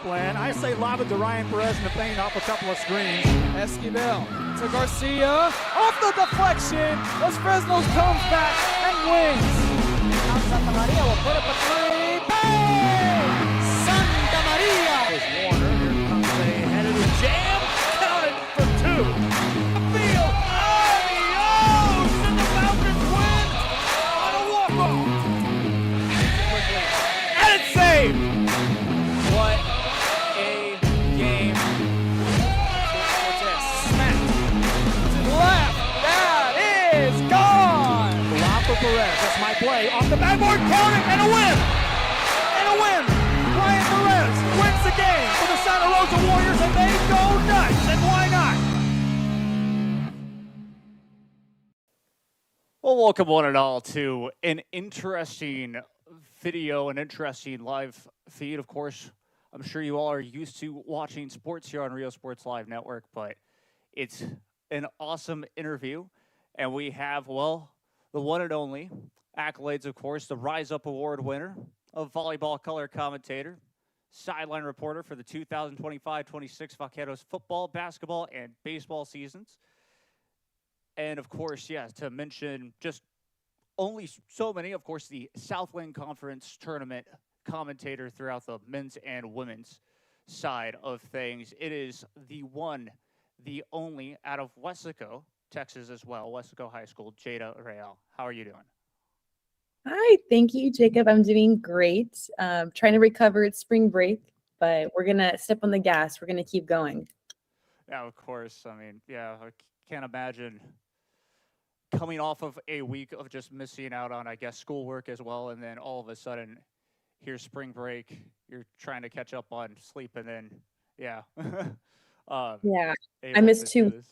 Upland. I say lob it to Ryan Perez in the paint off a couple of screens. Esquivel to Garcia. Off the deflection. Los Fresnos comes back and wins. Now Santa Maria will put up a three. Bang! Santa Maria! There's Warner. Here comes a headed jam. Counted for two. Field. Adios! And the Falcons win on a walk-off. And it's saved. What a game. Smacked to the left. That is gone. Lob for Perez. That's my play. Off the backboard. Count it. And a win. And a win. Ryan Perez wins the game for the Santa Rosa Warriors, and they go nuts. And why not? Well, welcome one and all to an interesting video, an interesting live feed. Of course, I'm sure you all are used to watching sports here on Rio Sports Live Network, but it's an awesome interview. And we have, well, the one and only accolades, of course, the Rise Up Award winner of volleyball color commentator, sideline reporter for the 2025-26 Vaqueros football, basketball, and baseball seasons. And, of course, yes, to mention just only so many, of course, the Southland Conference tournament commentator throughout the men's and women's side of things. It is the one, the only out of Weslaco, Texas as well, Weslaco High School, Jaeda Rael. How are you doing? Hi, thank you, Jacob. I'm doing great. Trying to recover at spring break, but we're going to step on the gas. We're going to keep going. Yeah, of course. I mean, yeah, I can't imagine coming off of a week of just missing out on, I guess, schoolwork as well, and then all of a sudden, here's spring break. You're trying to catch up on sleep, and then, yeah. Yeah, I missed 2 weeks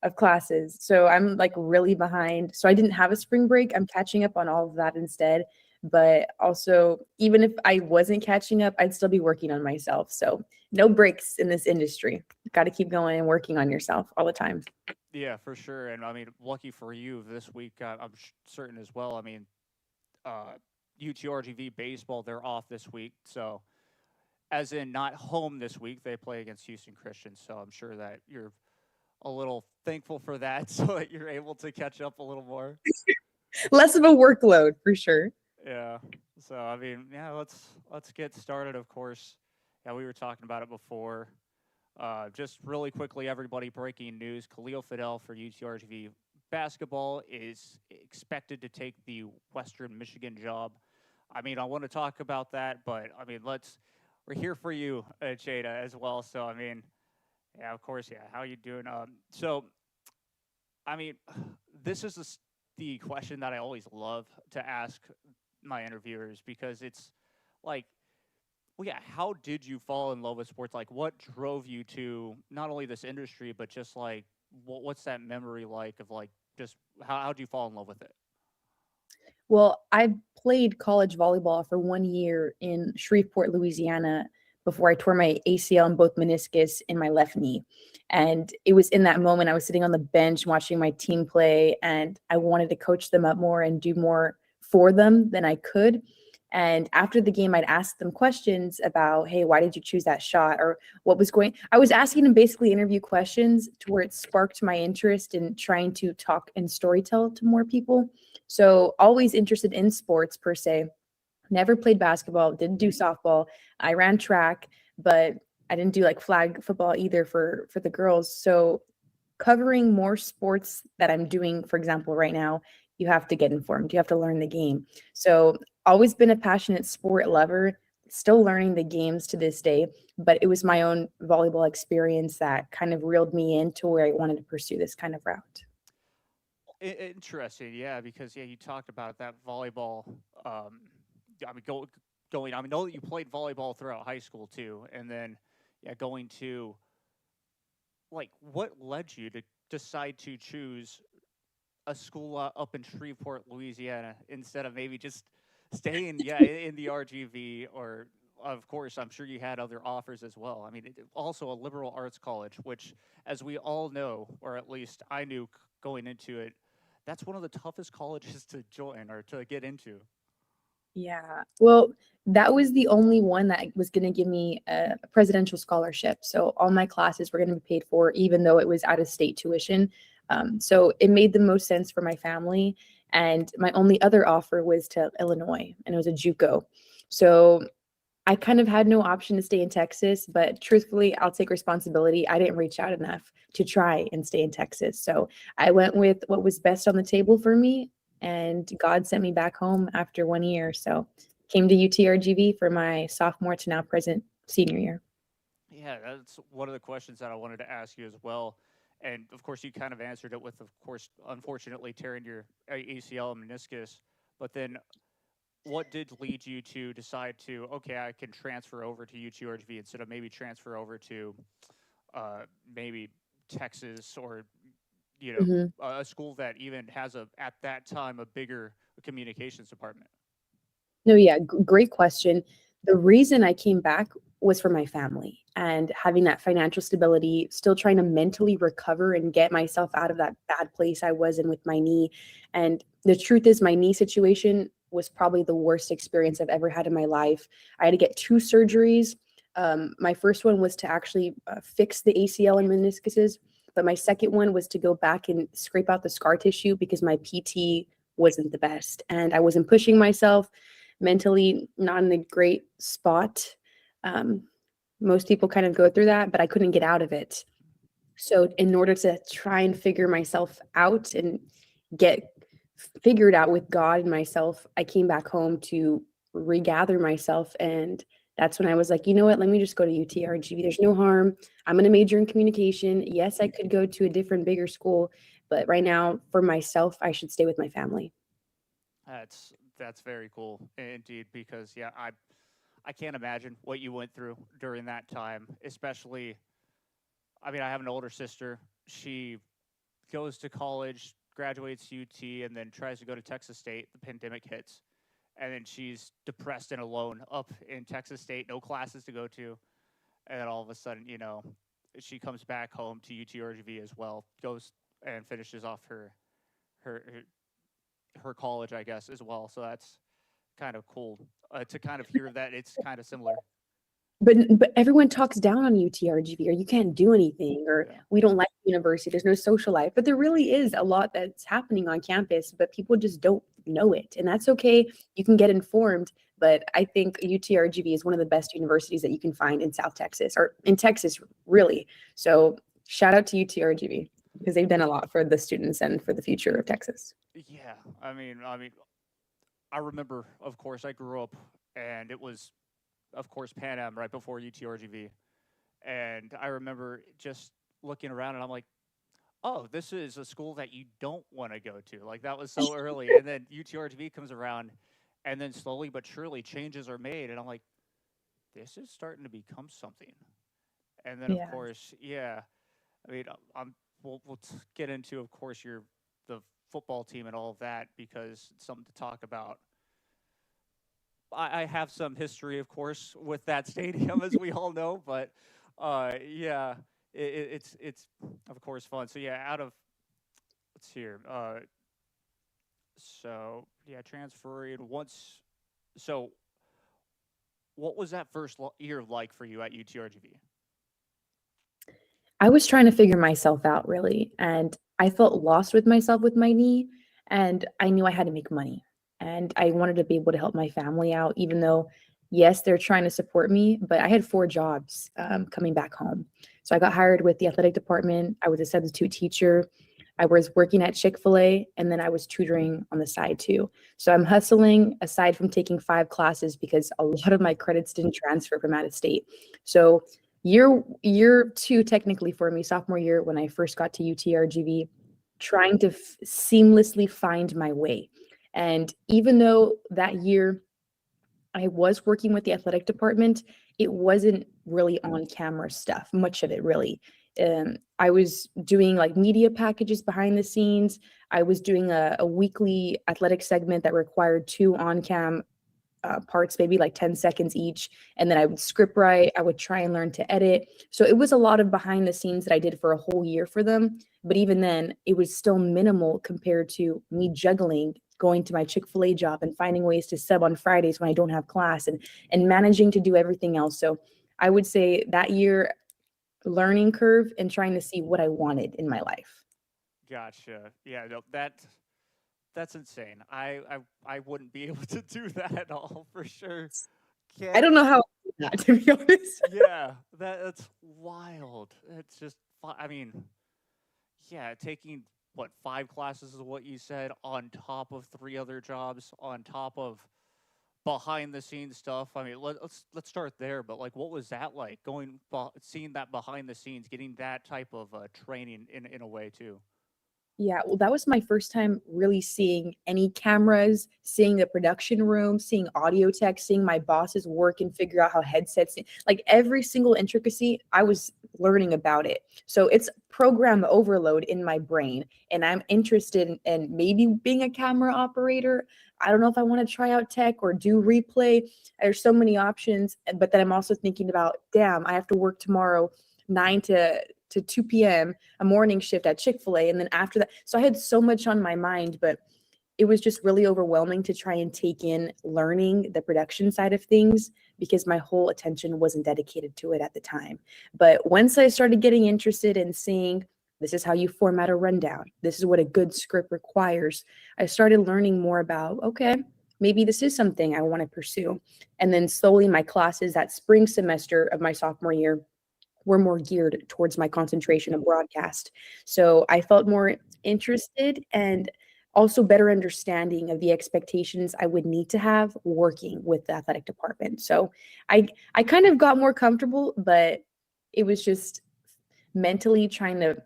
of classes, so I'm like really behind. So I didn't have a spring break. I'm catching up on all of that instead. But also, even if I wasn't catching up, I'd still be working on myself. So no breaks in this industry. Got to keep going and working on yourself all the time. Yeah, for sure. And I mean, lucky for you this week, I'm certain as well. I mean, UTRGV baseball, they're off this week. So, as in not home this week, they play against Houston Christian. So, I'm sure that you're a little thankful for that so that you're able to catch up a little more. Less of a workload, for sure. Yeah. So, I mean, yeah, let's get started, of course. Yeah, we were talking about it before. Just really quickly, everybody, breaking news. Khalil Fidel for UTRGV basketball is expected to take the Western Michigan job. I mean, I want to talk about that, but, I mean, we're here for you, Jaeda, as well. So, I mean, yeah, of course, yeah. How you doing? So, I mean, this is the question that I always love to ask my interviewers, because it's like, well, yeah, how did you fall in love with sports? Like, what drove you to not only this industry, but just like, what's that memory like of like, just how'd you fall in love with it? Well, I played college volleyball for 1 year in Shreveport, Louisiana, before I tore my ACL and both meniscus in my left knee. And it was in that moment I was sitting on the bench watching my team play, and I wanted to coach them up more and do more for them than I could. And after the game, I'd ask them questions about, hey, why did you choose that shot? Or what was I was asking them basically interview questions to where it sparked my interest in trying to talk and storytell to more people. So always interested in sports per se. Never played basketball, didn't do softball. I ran track, but I didn't do like flag football either for the girls. So covering more sports that I'm doing, for example, right now, you have to get informed. You have to learn the game. So always been a passionate sport lover, still learning the games to this day, but it was my own volleyball experience that kind of reeled me into where I wanted to pursue this kind of route. Interesting, yeah, because yeah, you talked about that volleyball. I mean, going. I mean, know that you played volleyball throughout high school too, and then yeah, going to like what led you to decide to choose a school up in Shreveport, Louisiana, instead of maybe just staying in the RGV, or of course, I'm sure you had other offers as well. I mean, also a liberal arts college, which, as we all know, or at least I knew going into it, that's one of the toughest colleges to join or to get into. Yeah. Well, that was the only one that was going to give me a presidential scholarship. So all my classes were going to be paid for, even though it was out of state tuition. So it made the most sense for my family. And my only other offer was to Illinois, and it was a JUCO. So I kind of had no option to stay in Texas, but truthfully, I'll take responsibility. I didn't reach out enough to try and stay in Texas. So I went with what was best on the table for me, and God sent me back home after 1 year. So came to UTRGV for my sophomore to now present senior year. Yeah, that's one of the questions that I wanted to ask you as well. And of course, you kind of answered it with, of course, unfortunately tearing your ACL and meniscus. But then, what did lead you to decide to, okay, I can transfer over to UTRGV instead of maybe transfer over to maybe Texas, or Mhm. a school that even has at that time a bigger communications department? No, yeah, great question. The reason I came back was for my family and having that financial stability, still trying to mentally recover and get myself out of that bad place I was in with my knee. And the truth is, my knee situation was probably the worst experience I've ever had in my life. I had to get two surgeries. My first one was to actually fix the ACL and meniscuses, but my second one was to go back and scrape out the scar tissue because my PT wasn't the best and I wasn't pushing myself mentally, not in a great spot. Um, Most people kind of go through that, but I couldn't get out of it. So, in order to try and figure myself out and get figured out with God and myself, I came back home to regather myself. And that's when I was like, you know what? Let me just go to UTRGV. There's no harm. I'm going to major in communication. Yes, I could go to a different, bigger school, but right now, for myself, I should stay with my family. That's very cool indeed, because yeah, I can't imagine what you went through during that time, especially. I mean, I have an older sister. She goes to college, graduates UT, and then tries to go to Texas State. The pandemic hits, and then she's depressed and alone up in Texas State, no classes to go to, and then all of a sudden, she comes back home to UTRGV as well, goes and finishes off her her college, I guess, as well. So that's kind of cool to kind of hear that it's kind of similar. But everyone talks down on UTRGV, or you can't do anything, or Yeah. we don't like university. There's no social life. But there really is a lot that's happening on campus, but people just don't know it. And that's okay. You can get informed. But I think UTRGV is one of the best universities that you can find in South Texas, or in Texas, really. So shout out to UTRGV because they've done a lot for the students and for the future of Texas. Yeah, I mean, I remember, of course, I grew up, and it was, of course, Pan Am right before UTRGV, and I remember just looking around, and I'm like, oh, this is a school that you don't want to go to. Like, that was so early, and then UTRGV comes around, and then slowly but surely changes are made, and I'm like, this is starting to become something. And then, of Yeah. course, yeah, I mean, we'll get into, of course, the football team and all of that, because it's something to talk about. I have some history, of course, with that stadium, as we all know. But yeah, it's of course fun. So yeah, out of let's see here. So yeah, transferring once. So what was that first year like for you at UTRGV? I was trying to figure myself out really, and I felt lost with myself with my knee, and I knew I had to make money, and I wanted to be able to help my family out, even though, yes, they're trying to support me, but I had 4 jobs coming back home. So I got hired with the athletic department. I was a substitute teacher. I was working at Chick-fil-A, and then I was tutoring on the side too. So I'm hustling aside from taking 5 classes because a lot of my credits didn't transfer from out of state. So year two technically for me, sophomore year when I first got to UTRGV, trying to seamlessly find my way. And even though that year I was working with the athletic department, it wasn't really on camera stuff, much of it really. I was doing like media packages behind the scenes. I was doing a weekly athletic segment that required 2 on-cam parts, maybe like 10 seconds each. And then I would script write, I would try and learn to edit. So it was a lot of behind the scenes that I did for a whole year for them. But even then, it was still minimal compared to me juggling going to my Chick-fil-A job and finding ways to sub on Fridays when I don't have class, and managing to do everything else. So I would say that year, learning curve and trying to see what I wanted in my life. Gotcha. Yeah, no, that's insane. I wouldn't be able to do that at all for sure. I don't know how I did that, to be honest. Yeah, that's wild. It's just, I mean, yeah, taking what 5 classes is what you said on top of 3 other jobs on top of behind the scenes stuff. I mean, let's start there. But like, what was that like? Seeing that behind the scenes, getting that type of training in a way too. Yeah, well, that was my first time really seeing any cameras, seeing the production room, seeing audio tech, seeing my bosses work and figure out how headsets, like every single intricacy, I was learning about it. So it's program overload in my brain, and I'm interested in maybe being a camera operator. I don't know if I want to try out tech or do replay. There's so many options, but then I'm also thinking about, damn, I have to work tomorrow 9 to 2 p.m., a morning shift at Chick-fil-A. And then after that, so I had so much on my mind, but it was just really overwhelming to try and take in learning the production side of things because my whole attention wasn't dedicated to it at the time. But once I started getting interested in seeing this is how you format a rundown, this is what a good script requires, I started learning more about, okay, maybe this is something I want to pursue. And then slowly my classes that spring semester of my sophomore year were more geared towards my concentration of broadcast. So I felt more interested and also better understanding of the expectations I would need to have working with the athletic department. So I kind of got more comfortable, but it was just mentally trying to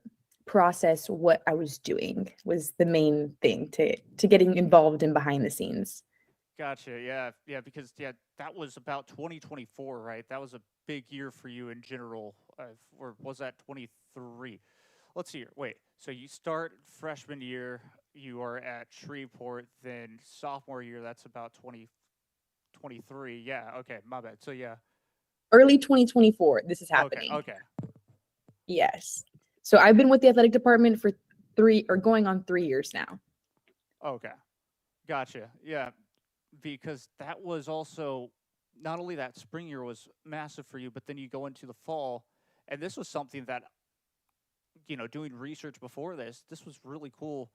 process what I was doing was the main thing to getting involved in behind the scenes. Gotcha. Yeah, because that was about 2024, right? That was a big year for you in general, or was that 23? Let's see here. Wait, so you start freshman year, you are at Shreveport, then sophomore year, that's about 2023. Yeah, okay, my bad. So yeah. Early 2024, this is happening. Okay. Yes. So I've been with the athletic department for going on 3 years now. Okay. Gotcha. Yeah. Because that was also not only that spring year was massive for you, but then you go into the fall, and this was something that, doing research before this was really cool.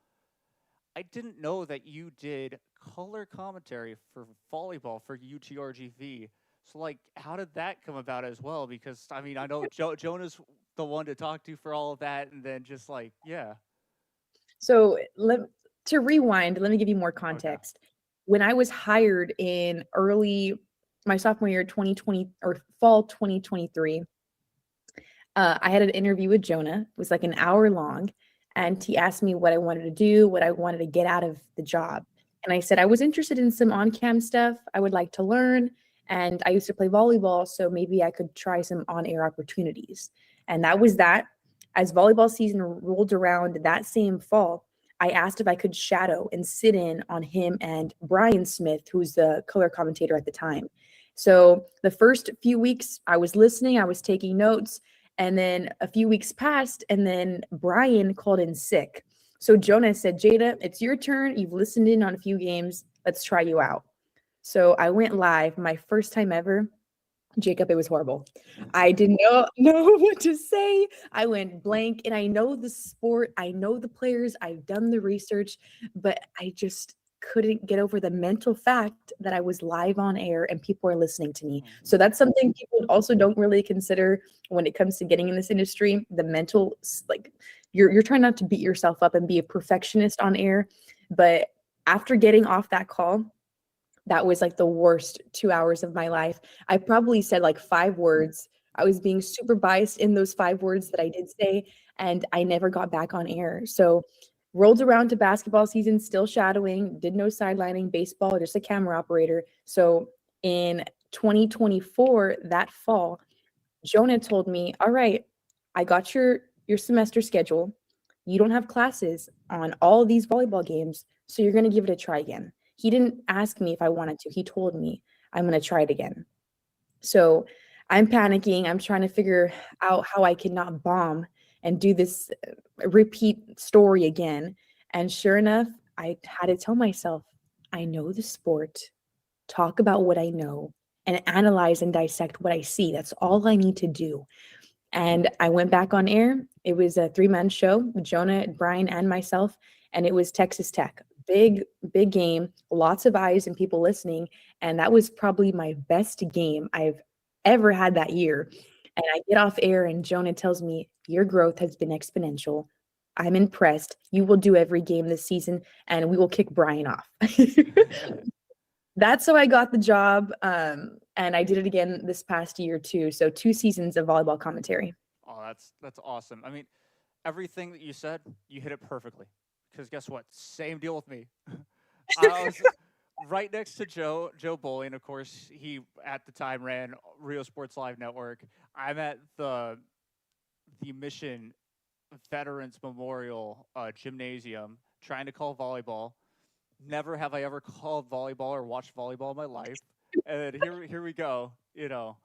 I didn't know that you did color commentary for volleyball for UTRGV. So, like, how did that come about as well? Because, I mean, I know Jonah's the one to talk to for all of that, and then just like, yeah. So to rewind, let me give you more Okay. context. When I was hired in my sophomore year, 2020 or fall 2023, I had an interview with Jonah. It was like an hour long, and he asked me what I wanted to do, what I wanted to get out of the job. And I said I was interested in some on-cam stuff I would like to learn, and I used to play volleyball, so maybe I could try some on-air opportunities. And that was that. As volleyball season rolled around that same fall, I asked if I could shadow and sit in on him and Brian Smith, who's the color commentator at the time. So the first few weeks I was listening, I was taking notes, and then a few weeks passed, and then Brian called in sick. So Jonah said, Jaeda, it's your turn. You've listened in on a few games. Let's try you out. So I went live, my first time ever. Jacob, it was horrible. I didn't know what to say. I went blank, and I know the sport. I know the players. I've done the research, but I just couldn't get over the mental fact that I was live on air and people are listening to me. So that's something people also don't really consider when it comes to getting in this industry. The mental, like you're trying not to beat yourself up and be a perfectionist on air. But after getting off that call, that was like the worst 2 hours of my life. I probably said like 5 words. I was being super biased in those 5 words that I did say, and I never got back on air. So rolled around to basketball season, still shadowing, did no sidelining, baseball, just a camera operator. So in 2024, that fall, Jonah told me, all right, I got your semester schedule. You don't have classes on all of these volleyball games, so you're going to give it a try again. He didn't ask me if I wanted to. He told me I'm going to try it again. So I'm panicking. I'm trying to figure out how I can not bomb and do this repeat story again. And sure enough, I had to tell myself, I know the sport, talk about what I know, and analyze and dissect what I see. That's all I need to do. And I went back on air. It was a 3-man show with Jonah, Brian, and myself, and it was Texas Tech. Big game, lots of eyes and people listening. And that was probably my best game I've ever had that year. And I get off air, and Jonah tells me, your growth has been exponential. I'm impressed. You will do every game this season, and we will kick Brian off. That's how I got the job. And I did it again this past year too. So 2 seasons of volleyball commentary. Oh, that's awesome. I mean, everything that you said, you hit it perfectly. Because guess what? Same deal with me. I was right next to Joe Bowling. Of course, he at the time ran Rio Sports Live Network. I'm at the Mission Veterans Memorial Gymnasium trying to call volleyball. Never have I ever called volleyball or watched volleyball in my life. And here we go, you know.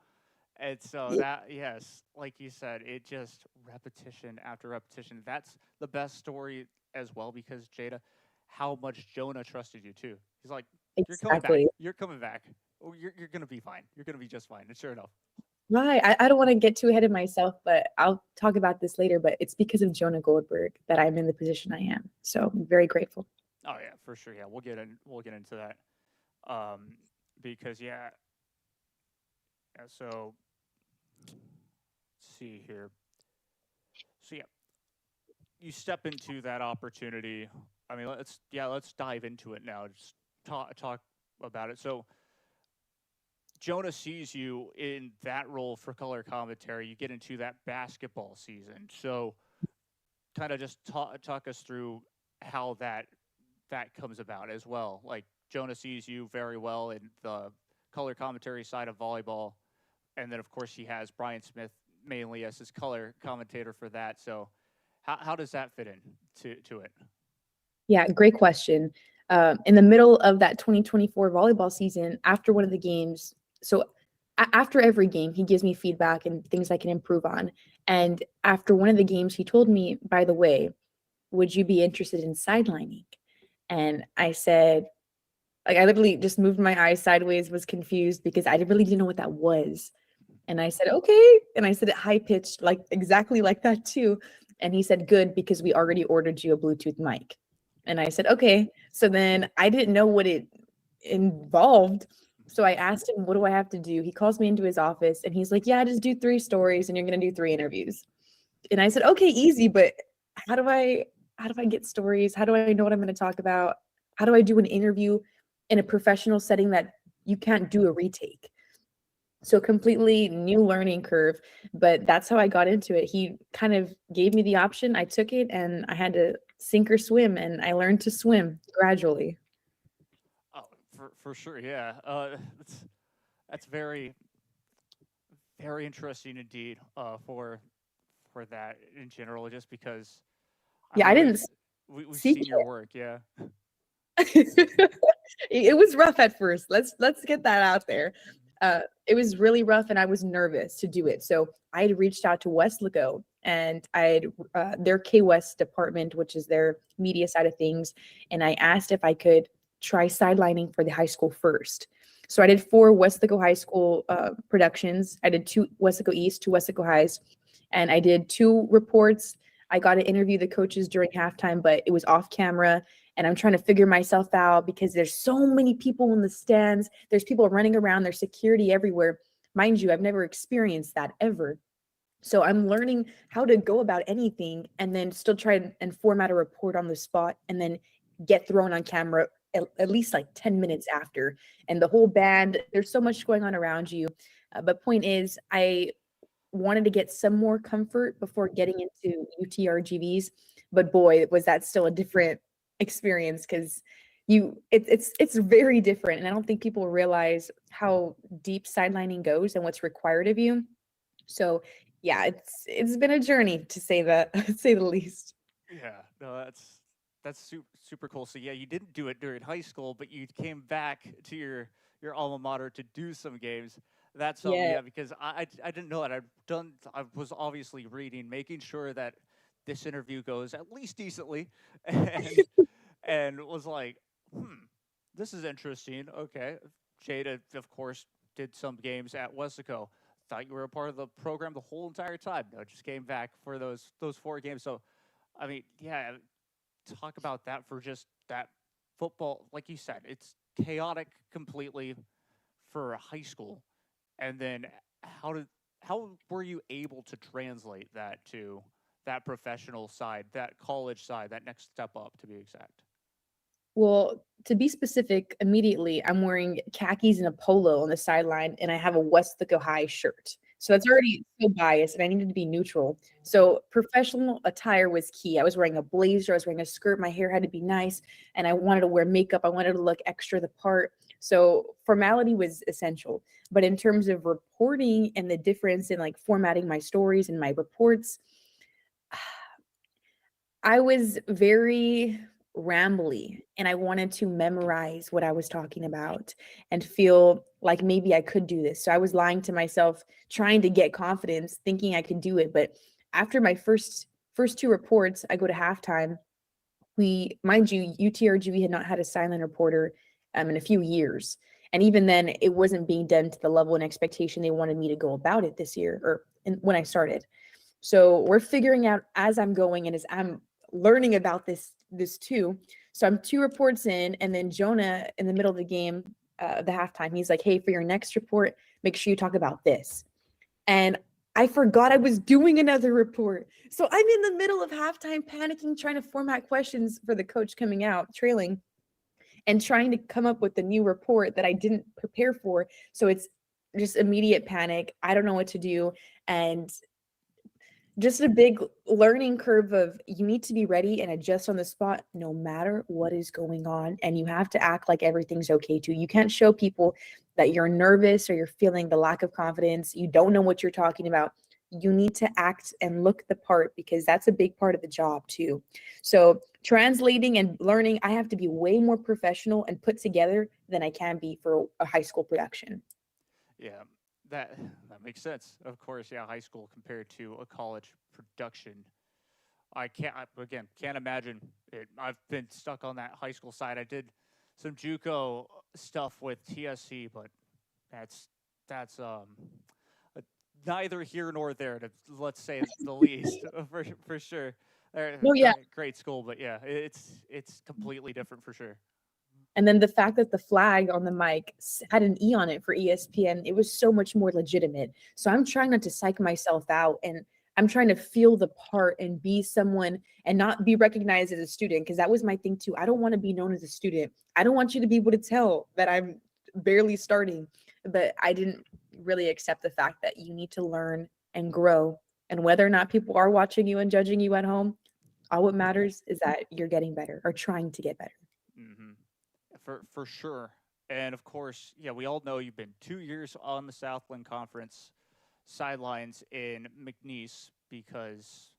And so that, yes, like you said, it just repetition after repetition. That's the best story as well, because Jaeda, how much Jonah trusted you too. He's like, you're coming back. Exactly. You're coming back. Oh, you're gonna be fine. You're gonna be just fine. And sure enough. Right. I don't want to get too ahead of myself, but I'll talk about this later. But it's because of Jonah Goldberg that I'm in the position I am. So I'm very grateful. Oh yeah, for sure. Yeah, we'll get into that. Because yeah. So let's see here. So yeah, you step into that opportunity. I mean, let's dive into it now. Just talk about it. So Jonah sees you in that role for color commentary. You get into that basketball season. So kind of just talk us through how that comes about as well. Like Jonah sees you very well in the color commentary side of volleyball. And then of course he has Brian Smith mainly as his color commentator for that. So how does that fit in to it? Yeah, great question. In the middle of that 2024 volleyball season, after one of the games, so after every game, he gives me feedback and things I can improve on. And after one of the games, he told me, by the way, would you be interested in sidelining? And I said, like, I literally just moved my eyes sideways, was confused because I really didn't know what that was. And I said, okay. And I said it high pitched, like exactly like that too. And he said, good, because we already ordered you a Bluetooth mic. And I said, okay. So then I didn't know what it involved. So I asked him, what do I have to do? He calls me into his office and he's like, yeah, just do 3 stories and you're going to do 3 interviews. And I said, okay, easy, but how do I get stories? How do I know what I'm going to talk about? How do I do an interview in a professional setting that you can't do a retake? So completely new learning curve, but that's how I got into it. He kind of gave me the option. I took it and I had to sink or swim, and I learned to swim gradually. Oh, for sure, yeah. That's very interesting indeed. For that in general, just because. Yeah, I didn't We've seek seen your work, yeah. It was rough at first. Let's get that out there. It was really rough, and I was nervous to do it. So I had reached out to Westlaco, and I had their K-West department, which is their media side of things, and I asked if I could try sidelining for the high school first. So I did 4 Westlaco High School productions. I did 2 Westlaco East, 2 Westlaco Highs, and I did 2 reports. I got to interview the coaches during halftime, but it was off camera. And I'm trying to figure myself out because there's so many people in the stands. There's people running around. There's security everywhere. Mind you, I've never experienced that ever. So I'm learning how to go about anything and then still try and format a report on the spot and then get thrown on camera at least like 10 minutes after. And the whole band, there's so much going on around you. But point is, I wanted to get some more comfort before getting into UTRGVs. But boy, was that still a different experience, because it's very different, and I don't think people realize how deep sidelining goes and what's required of you. So yeah, it's been a journey, to say say the least. Yeah, no, that's super cool. So yeah, you didn't do it during high school, but you came back to your alma mater to do some games. That's something, yeah, because I didn't know that. I was obviously reading, making sure that this interview goes at least decently, and was like, this is interesting. Okay. Jaeda, of course, did some games at Westaco. Thought you were a part of the program the whole entire time. No, just came back for those 4 games. So, I mean, yeah, talk about that for just that football. Like you said, it's chaotic completely for high school. And then how were you able to translate that to that professional side, that college side, that next step up, to be exact? Well, to be specific, immediately I'm wearing khakis and a polo on the sideline, and I have a Westlaco High shirt. So that's already so biased, and I needed to be neutral. So professional attire was key. I was wearing a blazer, I was wearing a skirt, my hair had to be nice, and I wanted to wear makeup. I wanted to look extra the part. So formality was essential. But in terms of reporting and the difference in like formatting my stories and my reports, I was very rambly and I wanted to memorize what I was talking about and feel like maybe I could do this. So I was lying to myself, trying to get confidence, thinking I could do it. But after my first 2 reports, I go to halftime. Mind you, UTRGV had not had a sideline reporter in a few years. And even then, it wasn't being done to the level and expectation they wanted me to go about it this year when I started. So we're figuring out as I'm going and as I'm learning about this too. So I'm 2 reports in, and then Jonah in the middle of the game, the halftime, he's like, "Hey, for your next report, make sure you talk about this." And I forgot I was doing another report. So I'm in the middle of halftime panicking, trying to format questions for the coach coming out, trailing, and trying to come up with a new report that I didn't prepare for. So it's just immediate panic. I don't know what to do. And just a big learning curve of you need to be ready and adjust on the spot no matter what is going on. And you have to act like everything's okay too. You can't show people that you're nervous or you're feeling the lack of confidence. You don't know what you're talking about. You need to act and look the part because that's a big part of the job too. So translating and learning, I have to be way more professional and put together than I can be for a high school production. Yeah, that makes sense. Of course, yeah, high school compared to a college production. Can't imagine it. I've been stuck on that high school side. I did some JUCO stuff with TSC, but that's neither here nor there. To let's say the least, for sure. Oh yeah. Great school, but yeah, it's completely different for sure. And then the fact that the flag on the mic had an E on it for ESPN, it was so much more legitimate. So I'm trying not to psych myself out, and I'm trying to feel the part and be someone and not be recognized as a student, because that was my thing too. I don't want to be known as a student. I don't want you to be able to tell that I'm barely starting, but I didn't really accept the fact that you need to learn and grow. And whether or not people are watching you and judging you at home, all what matters is that you're getting better or trying to get better. Mm-hmm. For sure. And of course, yeah, we all know you've been 2 years on the Southland Conference sidelines in McNeese because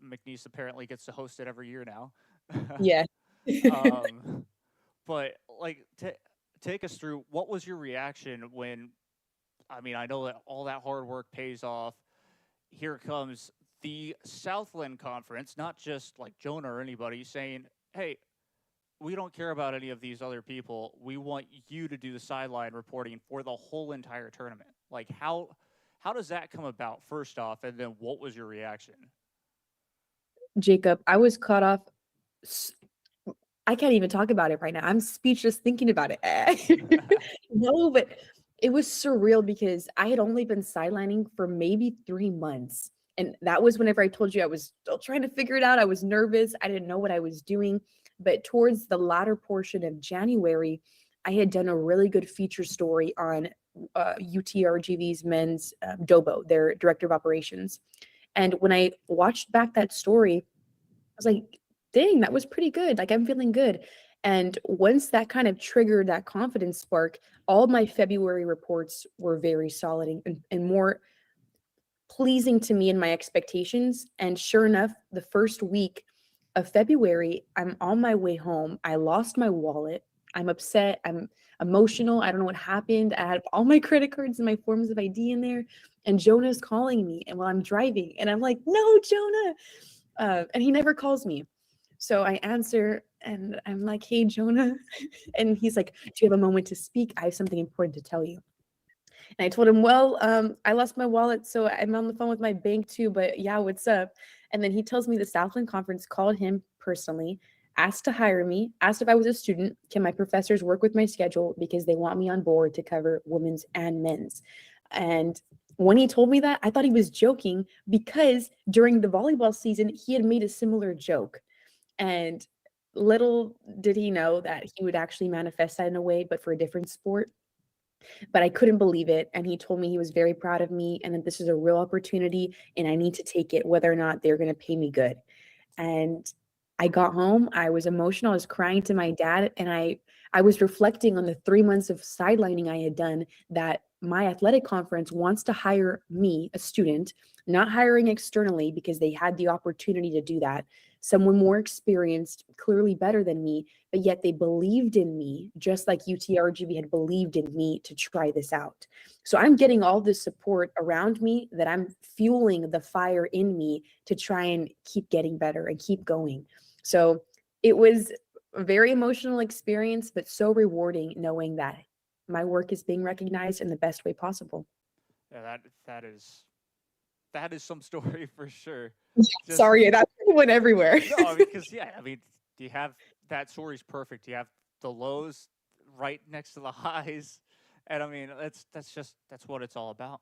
McNeese apparently gets to host it every year now. Yeah. But like, take us through, what was your reaction when, I mean, I know that all that hard work pays off. Here comes the Southland Conference, not just like Jonah or anybody saying, "Hey, we don't care about any of these other people. We want you to do the sideline reporting for the whole entire tournament." Like, how does that come about, first off, and then what was your reaction? Jacob, I was caught off. I can't even talk about it right now. I'm speechless thinking about it. No, but it was surreal because I had only been sidelining for maybe 3 months. And that was whenever I told you I was still trying to figure it out. I was nervous. I didn't know what I was doing. But towards the latter portion of January, I had done a really good feature story on UTRGV's men's Dobo, their director of operations. And when I watched back that story, I was like, dang, that was pretty good. Like, I'm feeling good. And once that kind of triggered that confidence spark, all my February reports were very solid and more pleasing to me and my expectations. And sure enough, the first week of February, I'm on my way home. I lost my wallet. I'm upset. I'm emotional. I don't know what happened. I had all my credit cards and my forms of ID in there. And Jonah's calling me and while I'm driving. And I'm like, "No, Jonah." And he never calls me. So I answer and I'm like, hey, Jonah. And he's like, do you have a moment to speak? I have something important to tell you. And I told him, well, I lost my wallet, so I'm on the phone with my bank too, but yeah, what's up? And then he tells me the Southland Conference called him personally, asked to hire me, asked if I was a student, can my professors work with my schedule because they want me on board to cover women's and men's. And when he told me that, I thought he was joking because during the volleyball season, he had made a similar joke. And little did he know that he would actually manifest that in a way, but for a different sport. But I couldn't believe it. And he told me he was very proud of me and that this is a real opportunity and I need to take it, whether or not they're going to pay me good. And I got home, I was emotional, I was crying to my dad, and I was reflecting on the 3 months of sidelining I had done, that my athletic conference wants to hire me, a student, not hiring externally because they had the opportunity to do that, someone more experienced, clearly better than me, but yet they believed in me, just like UTRGV had believed in me to try this out. So I'm getting all this support around me that I'm fueling the fire in me to try and keep getting better and keep going. So it was a very emotional experience, but so rewarding knowing that my work is being recognized in the best way possible. Yeah, that is some story for sure. Just Sorry, that went everywhere. no, because yeah, I mean, you have that story's perfect. You have the lows right next to the highs, and I mean, that's what it's all about.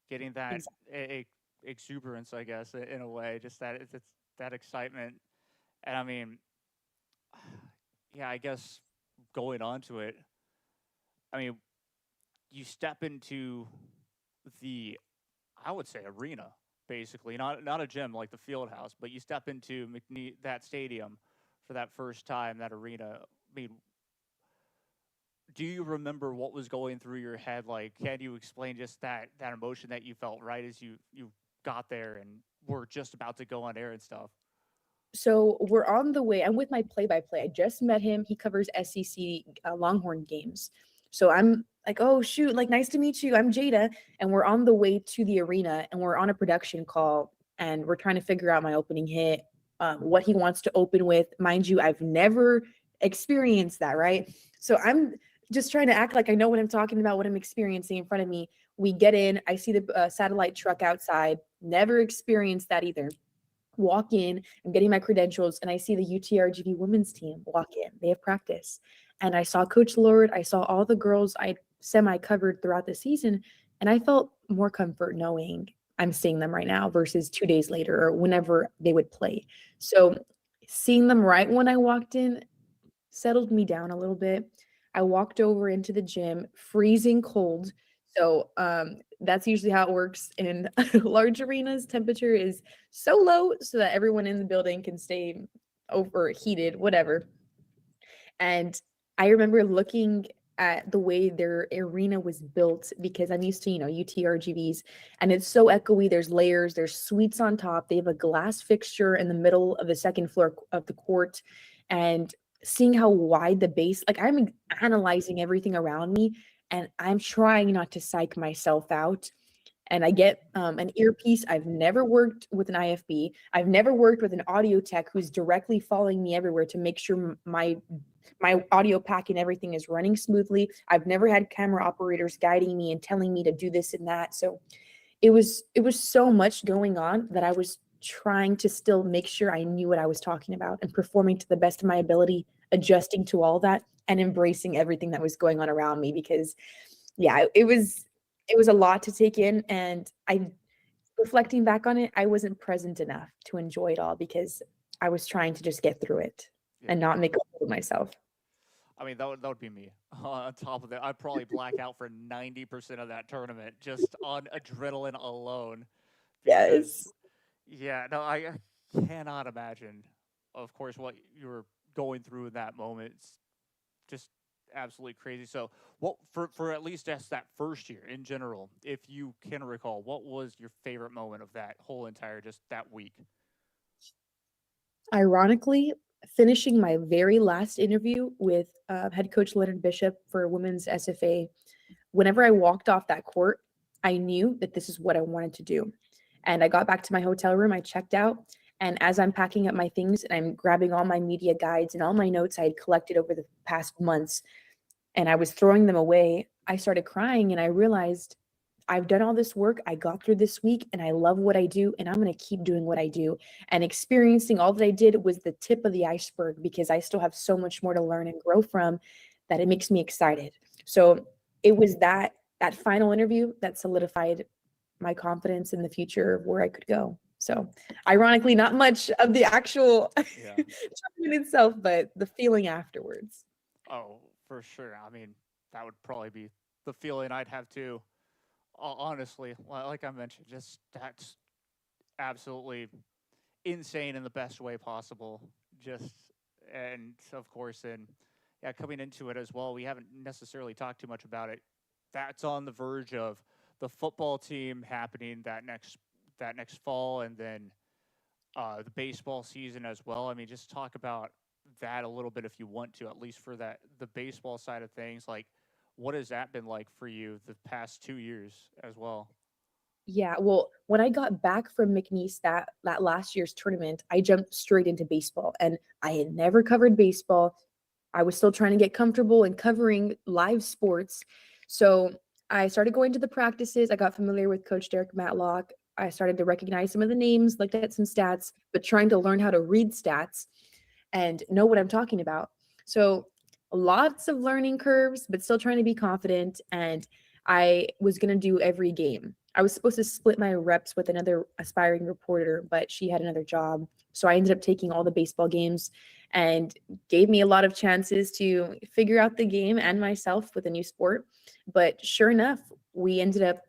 Getting that exuberance, I guess, in a way, just that it's that excitement, and I mean, yeah, I guess going on to it, I mean, you step into the, I would say, arena, basically, not a gym like the field house, but you step into that stadium for that first time, that arena. I mean, do you remember what was going through your head? Like, can you explain just that emotion that you felt right as you got there and were just about to go on air and stuff? So we're on the way. I'm with my play-by-play. I just met him. He covers SEC Longhorn games. So I'm like, oh shoot, like nice to meet you. I'm Jaeda, and we're on the way to the arena, and we're on a production call, and we're trying to figure out my opening hit, what he wants to open with. Mind you, I've never experienced that, right? So I'm just trying to act like I know what I'm talking about, what I'm experiencing in front of me. We get in. I see the satellite truck outside. Never experienced that either. Walk in, I'm getting my credentials, and I see the UTRGV women's team walk in. They have practice. And I saw Coach Lord, I saw all the girls I semi-covered throughout the season, and I felt more comfort knowing I'm seeing them right now versus 2 days later or whenever they would play. So seeing them right when I walked in settled me down a little bit. I walked over into the gym, freezing cold. So that's usually how it works in large arenas. Temperature is so low so that everyone in the building can stay overheated, whatever. And I remember looking at the way their arena was built because I'm used to, UTRGVs, and it's so echoey. There's layers, there's suites on top. They have a glass fixture in the middle of the second floor of the court. And seeing how wide the base, like I'm analyzing everything around me and I'm trying not to psych myself out. And I get an earpiece. I've never worked with an IFB. I've never worked with an audio tech who's directly following me everywhere to make sure my audio pack and everything is running smoothly. I've never had camera operators guiding me and telling me to do this and that. So it was so much going on that I was trying to still make sure I knew what I was talking about and performing to the best of my ability, adjusting to all that and embracing everything that was going on around me because yeah, it was a lot to take in, and reflecting back on it, I wasn't present enough to enjoy it all because I was trying to just get through it Yeah. and not make a fool of myself. I mean, that would be me. On top of that, I'd probably black out for 90% of that tournament just on adrenaline alone. Because, Yes. yeah, no, I cannot imagine, of course, what you were going through in that moment. It's just absolutely crazy. So, what for at least just that first year in general, if you can recall, what was your favorite moment of that whole entire just that week? Ironically, finishing my very last interview with head coach Leonard Bishop for women's SFA, whenever I walked off that court, I knew that this is what I wanted to do. And I got back to my hotel room, I checked out, And as I'm packing up my things and I'm grabbing all my media guides and all my notes I had collected over the past months, and I was throwing them away, I started crying and I realized I've done all this work. I got through this week and I love what I do and I'm going to keep doing what I do. And experiencing all that I did was the tip of the iceberg because I still have so much more to learn and grow from that it makes me excited. So it was that final interview that solidified my confidence in the future of where I could go. So ironically, not much of the actual Yeah. tournament itself, but the feeling afterwards. Oh, for sure. I mean, that would probably be the feeling I'd have too. Honestly, like I mentioned, just that's absolutely insane in the best way possible. Just and of course, and yeah, coming into it as well, we haven't necessarily talked too much about it. That's on the verge of the football team happening that next fall, and then the baseball season as well. I mean, just talk about that a little bit if you want to, at least for the baseball side of things. Like, what has that been like for you the past 2 years as well? Yeah, well, when I got back from McNeese that last year's tournament, I jumped straight into baseball, and I had never covered baseball. I was still trying to get comfortable in covering live sports. So I started going to the practices. I got familiar with Coach Derek Matlock. I started to recognize some of the names, looked at some stats, but trying to learn how to read stats and know what I'm talking about. So lots of learning curves, but still trying to be confident. And I was going to do every game. I was supposed to split my reps with another aspiring reporter, but she had another job. So I ended up taking all the baseball games and gave me a lot of chances to figure out the game and myself with a new sport. But sure enough, we ended up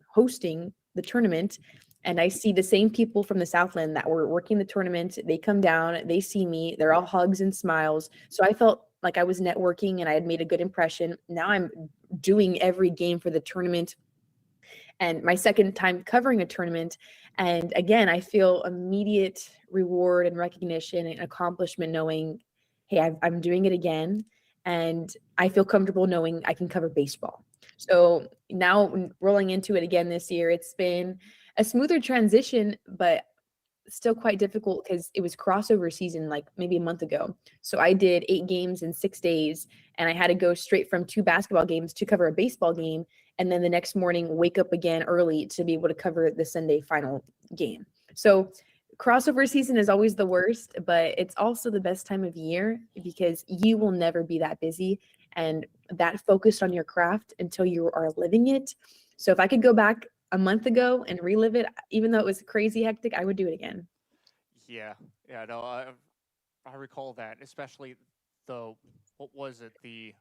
hosting the tournament. And I see the same people from the Southland that were working the tournament. They come down, they see me, they're all hugs and smiles. So I felt like I was networking and I had made a good impression. Now I'm doing every game for the tournament and my second time covering a tournament. And again, I feel immediate reward and recognition and accomplishment knowing, hey, I'm doing it again. And I feel comfortable knowing I can cover baseball. So now rolling into it again this year, it's been a smoother transition, but still quite difficult because it was crossover season like maybe a month ago. So I did 8 games in 6 days and I had to go straight from 2 basketball games to cover a baseball game and then the next morning wake up again early to be able to cover the Sunday final game. So crossover season is always the worst, but it's also the best time of year because you will never be that busy and that focused on your craft until you are living it. So if I could go back a month ago and relive it, even though it was crazy hectic, I would do it again. Yeah, yeah, no, I recall that, especially the what was it I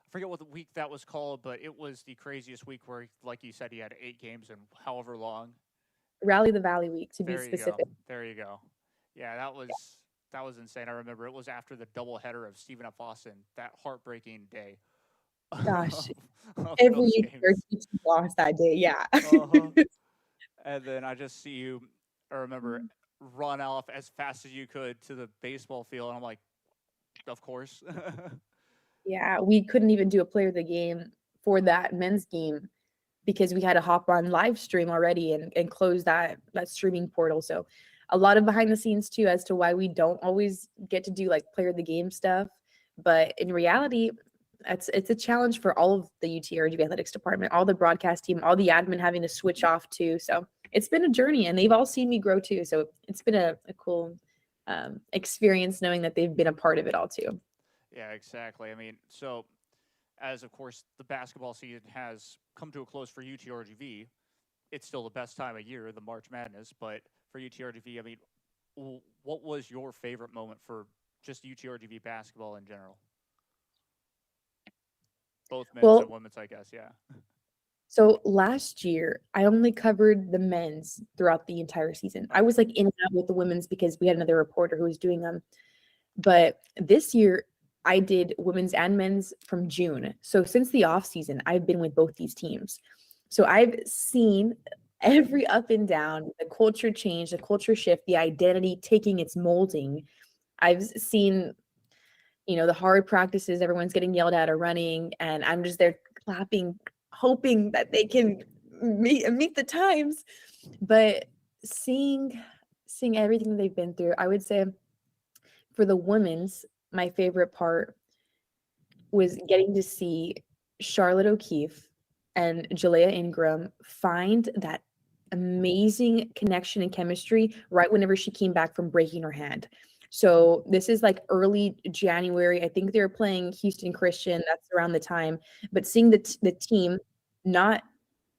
forget what the week that was called, but it was the craziest week where, like you said, he had 8 games in however long. Rally the Valley week to be There you go. specific. There you go. Yeah, that was insane. I remember it was after the doubleheader of Stephen F. Austin, that heartbreaking day. Gosh, of every those year games. team lost that day. Yeah. Uh-huh. And then I just see you, I remember, run off as fast as you could to the baseball field. And I'm like, of course. Yeah, we couldn't even do a player of the game for that men's game because we had to hop on live stream already and close that streaming portal. So a lot of behind the scenes too as to why we don't always get to do like player of the game stuff. But in reality, it's a challenge for all of the UTRGV athletics department, all the broadcast team, all the admin having to switch off too. So it's been a journey and they've all seen me grow too. So it's been a cool experience knowing that they've been a part of it all too. Yeah, exactly. I mean, so as of course the basketball season has come to a close for UTRGV, it's still the best time of year, the March Madness. But for UTRGV, I mean, what was your favorite moment for just UTRGV basketball in general? Both men's Well, and women's, I guess. Yeah. so last year, I only covered the men's throughout the entire season. I was like in and out with the women's because we had another reporter who was doing them. But this year, I did women's and men's from June. So since the off season, I've been with both these teams. So I've seen every up and down, the culture change, the culture shift, the identity taking its molding. I've seen, the hard practices, everyone's getting yelled at or running, and I'm just there clapping, hoping that they can meet the times. But seeing seeing everything that they've been through. I would say for the women's, my favorite part was getting to see Charlotte O'Keefe and Jalea Ingram find that amazing connection and chemistry right whenever she came back from breaking her hand. So this is like early January. I think they were playing Houston Christian. That's around the time. But seeing the team not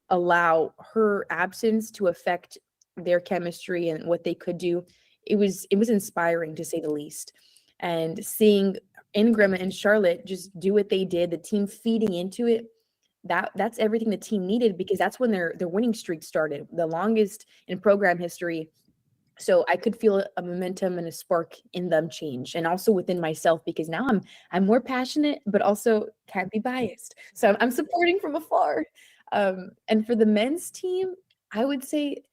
allow her absence to affect their chemistry and what they could do, it was inspiring to say the least. And seeing Ingram and Charlotte just do what they did, the team feeding into it, that's everything the team needed, because that's when their winning streak started, the longest in program history. So I could feel a momentum and a spark in them change, and also within myself, because now I'm more passionate, but also can't be biased. So I'm supporting from afar. And for the men's team, I would say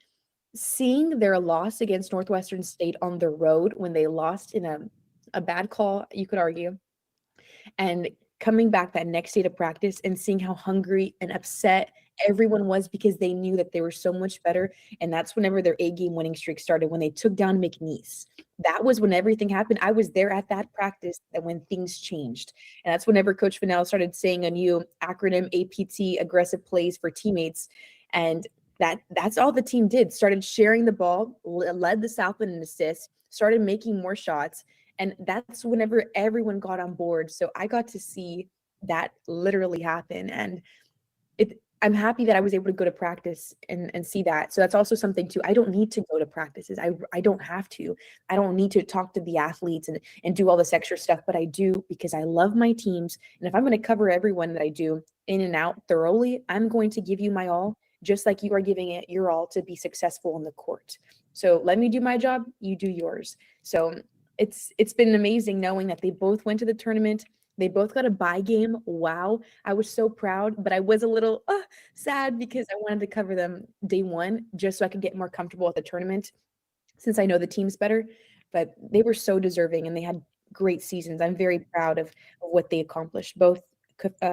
seeing their loss against Northwestern State on the road, when they lost in a bad call, you could argue, and coming back that next day to practice and seeing how hungry and upset everyone was, because they knew that they were so much better. And that's whenever their 8-game winning streak started, when they took down McNeese. That was when everything happened. I was there at that practice, and when things changed. And that's whenever Coach Fennell started saying a new acronym, APT, aggressive plays for teammates. And that's all the team did. Started sharing the ball, led the Southland in assists, started making more shots. And that's whenever everyone got on board. So I got to see that literally happen. And I'm happy that I was able to go to practice and see that. So that's also something too. I don't need to go to practices. I don't have to. I don't need to talk to the athletes and do all this extra stuff, but I do, because I love my teams. And if I'm going to cover everyone that I do in and out thoroughly, I'm going to give you my all, just like you are giving it your all to be successful on the court. So let me do my job, you do yours. So it's been amazing knowing that they both went to the tournament. They both got a bye game. Wow. I was so proud, but I was a little sad, because I wanted to cover them day one just so I could get more comfortable at the tournament, since I know the teams better. But they were so deserving, and they had great seasons. I'm very proud of what they accomplished, both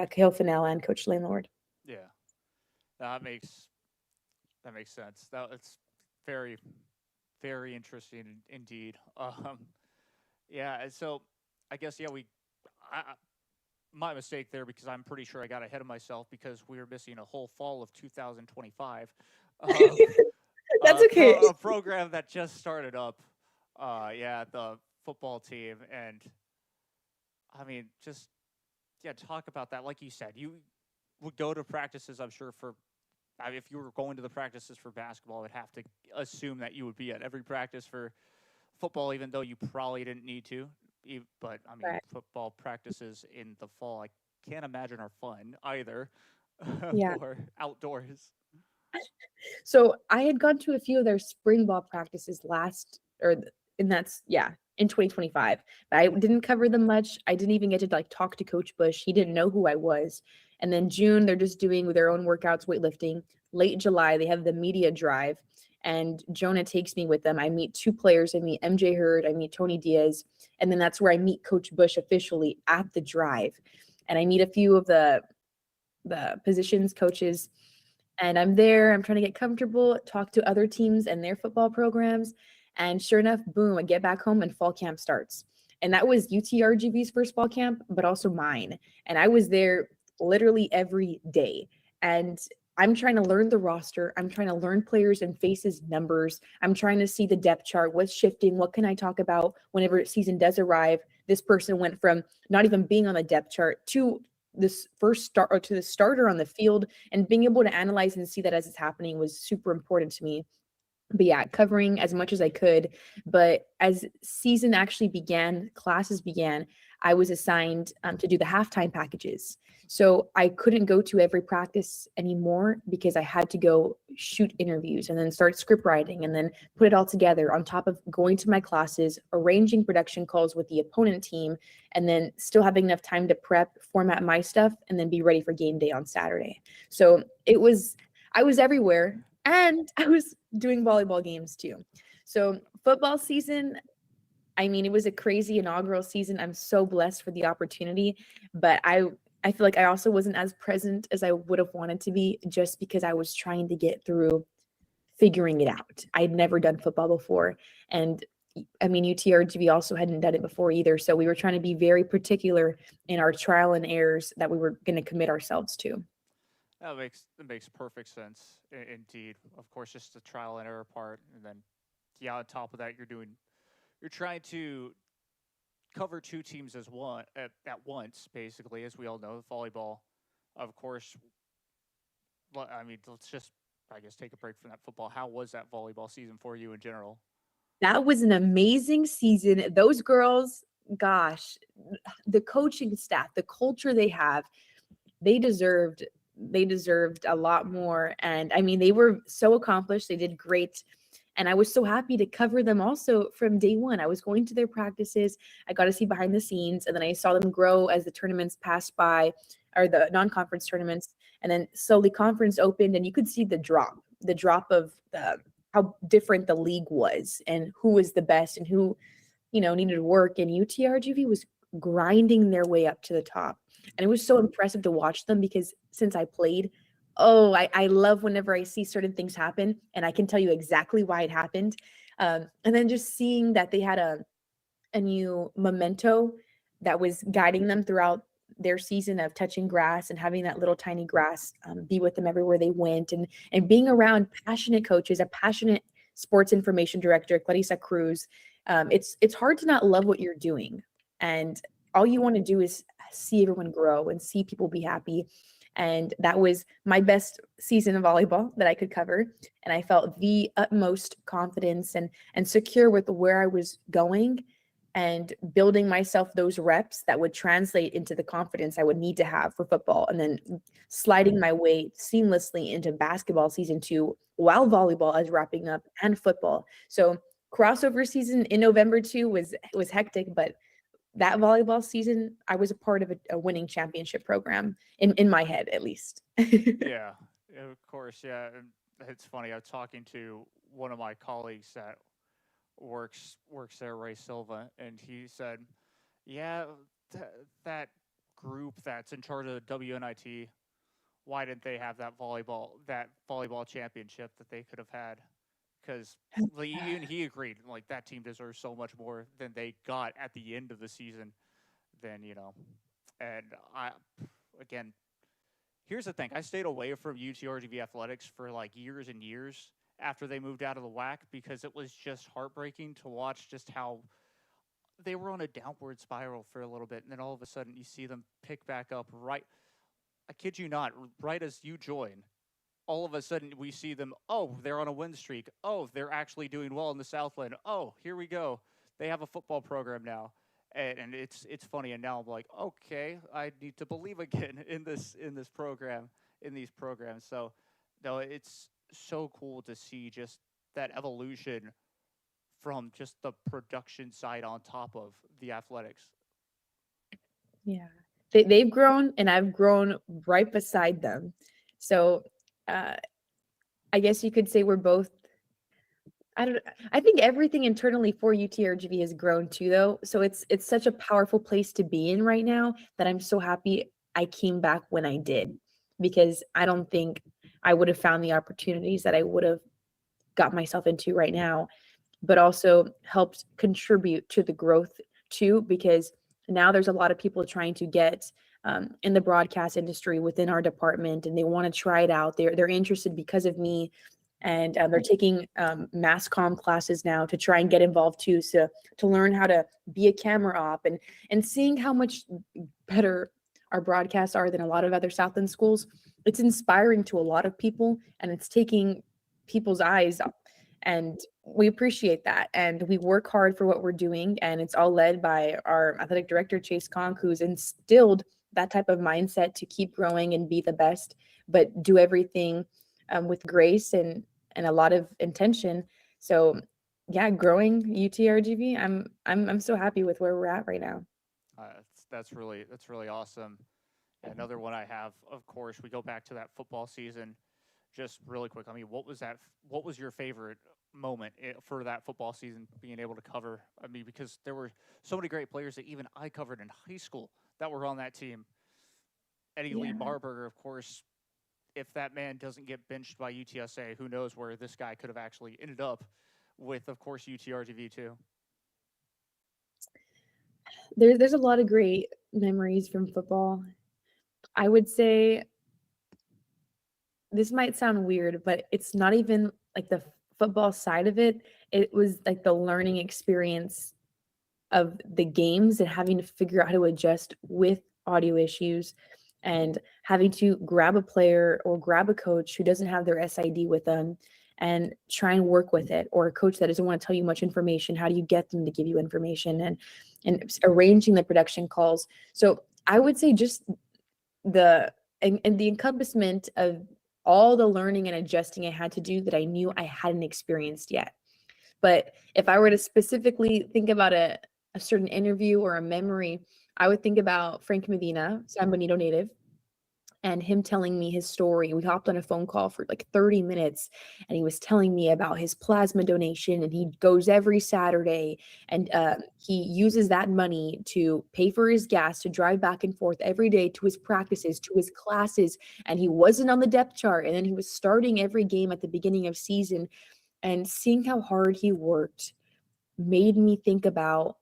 Cahill Fennell and Coach Landlord. Yeah, that makes sense. It's very, very interesting indeed. Yeah, and so I guess my mistake there, because I'm pretty sure I got ahead of myself, because we were missing a whole fall of 2025. That's okay. A program that just started up. The football team, and I mean, talk about that. Like you said, you would go to practices, I'm sure, if you were going to the practices for basketball, I would have to assume that you would be at every practice for football, even though you probably didn't need to. But I mean, Right. football practices in the fall, I can't imagine are fun either. Yeah. Or outdoors. So I had gone to a few of their spring ball practices in 2025. But I didn't cover them much. I didn't even get to like talk to Coach Bush. He didn't know who I was. And then June, they're just doing their own workouts, weightlifting. Late July, they have the media drive, and Jonah takes me with them. I meet 2 players. I meet MJ Hurd, I meet Tony Diaz, and then that's where I meet Coach Bush officially at the drive. And I meet a few of the positions coaches. And I'm there, I'm trying to get comfortable, talk to other teams and their football programs. And sure enough, boom, I get back home and fall camp starts. And that was UTRGV's first fall camp, but also mine. And I was there literally every day. And I'm trying to learn the roster. I'm trying to learn players and faces, numbers. I'm trying to see the depth chart, what's shifting, what can I talk about whenever season does arrive. This person went from not even being on the depth chart to this first start, or to the starter on the field, and being able to analyze and see that as it's happening was super important to me. But yeah, covering as much as I could. But as season actually began, classes began, I was assigned to do the halftime packages. So I couldn't go to every practice anymore, because I had to go shoot interviews and then start script writing and then put it all together on top of going to my classes, arranging production calls with the opponent team, and then still having enough time to prep, format my stuff, and then be ready for game day on Saturday. So I was everywhere, and I was doing volleyball games too. So football season, I mean, it was a crazy inaugural season. I'm so blessed for the opportunity, but I feel like I also wasn't as present as I would have wanted to be, just because I was trying to get through figuring it out. I'd never done football before. And I mean, UTRGV also hadn't done it before either. So we were trying to be very particular in our trial and errors that we were going to commit ourselves to. That makes perfect sense. Indeed, of course, just the trial and error part, and then yeah, on top of that, you're trying to cover two teams as one at once, basically, as we all know, volleyball, of course. I mean, let's just, I guess, take a break from that football. How was that volleyball season for you in general? That was an amazing season. Those girls, gosh, the coaching staff, the culture they have, they deserved a lot more. And I mean, they were so accomplished. They did great. And I was so happy to cover them also from day one. I was going to their practices. I got to see behind the scenes, and then I saw them grow as the tournaments passed by, or the non-conference tournaments, and then slowly conference opened, and you could see the drop of how different the league was and who was the best and who, needed work. And UTRGV was grinding their way up to the top. And it was so impressive to watch them because since I played, I love whenever I see certain things happen and I can tell you exactly why it happened. And then just seeing that they had a new memento that was guiding them throughout their season of touching grass and having that little tiny grass be with them everywhere they went, and being around passionate coaches, a passionate sports information director, Clarissa Cruz. It's hard to not love what you're doing, and all you want to do is see everyone grow and see people be happy. And that was my best season of volleyball that I could cover. And I felt the utmost confidence and secure with where I was going and building myself those reps that would translate into the confidence I would need to have for football, and then sliding my way seamlessly into basketball season 2 while volleyball is wrapping up and football. So crossover season in November too was hectic, but that volleyball season, I was a part of a winning championship program in my head, at least. Yeah, of course. Yeah, and it's funny. I was talking to one of my colleagues that works there, Ray Silva, and he said, "Yeah, that group that's in charge of the WNIT, why didn't they have that volleyball championship that they could have had?" Because even he agreed, like that team deserves so much more than they got at the end of the season. Than and I again, here's the thing: I stayed away from UTRGV athletics for like years and years after they moved out of the WAC because it was just heartbreaking to watch just how they were on a downward spiral for a little bit, and then all of a sudden you see them pick back up right. I kid you not, right as you join, all of a sudden we see them. Oh, they're on a win streak. Oh, they're actually doing well in the Southland. Oh, here we go. They have a football program now, and it's funny. And now I'm like, okay, I need to believe again in this program in these programs. So, no, it's so cool to see just that evolution from just the production side on top of the athletics. Yeah. They've grown and I've grown right beside them. So uh, I guess you could say we're both, I don't I think everything internally for UTRGV has grown too though. So it's such a powerful place to be in right now that I'm so happy I came back when I did, because I don't think I would have found the opportunities that I would have got myself into right now, but also helped contribute to the growth too, because now there's a lot of people trying to get in the broadcast industry within our department, and they want to try it out. They're interested because of me, and they're taking mass comm classes now to try and get involved too, so to learn how to be a camera op, and seeing how much better our broadcasts are than a lot of other Southland schools. It's inspiring to a lot of people, and it's taking people's eyes up, and we appreciate that, and we work hard for what we're doing, and it's all led by our athletic director Chase Conk, who's instilled that type of mindset to keep growing and be the best, but do everything with grace and a lot of intention. So yeah, growing UTRGV, I'm so happy with where we're at right now. That's really awesome. Another one I have, of course, we go back to that football season. Just really quick, I mean, what was your favorite moment for that football season, being able to cover? I mean, because there were so many great players that even I covered in high school that were on that team. Eddie Lee Yeah. Barberger, of course, if that man doesn't get benched by UTSA, who knows where this guy could have actually ended up with, of course, UTRGV too. There's a lot of great memories from football. I would say this might sound weird, but it's not even like the football side of it. It was like the learning experience of the games and having to figure out how to adjust with audio issues and having to grab a player or grab a coach who doesn't have their SID with them and try and work with it, or a coach that doesn't want to tell you much information. How do you get them to give you information, and arranging the production calls? So I would say just and the encompassment of all the learning and adjusting I had to do that I knew I hadn't experienced yet. But if I were to specifically think about a certain interview or a memory, I would think about Frank Medina, San Benito native, and him telling me his story. We hopped on a phone call for like 30 minutes, and he was telling me about his plasma donation, and he goes every Saturday, and he uses that money to pay for his gas to drive back and forth every day to his practices, to his classes, and he wasn't on the depth chart, and then he was starting every game at the beginning of season. And seeing how hard he worked made me think about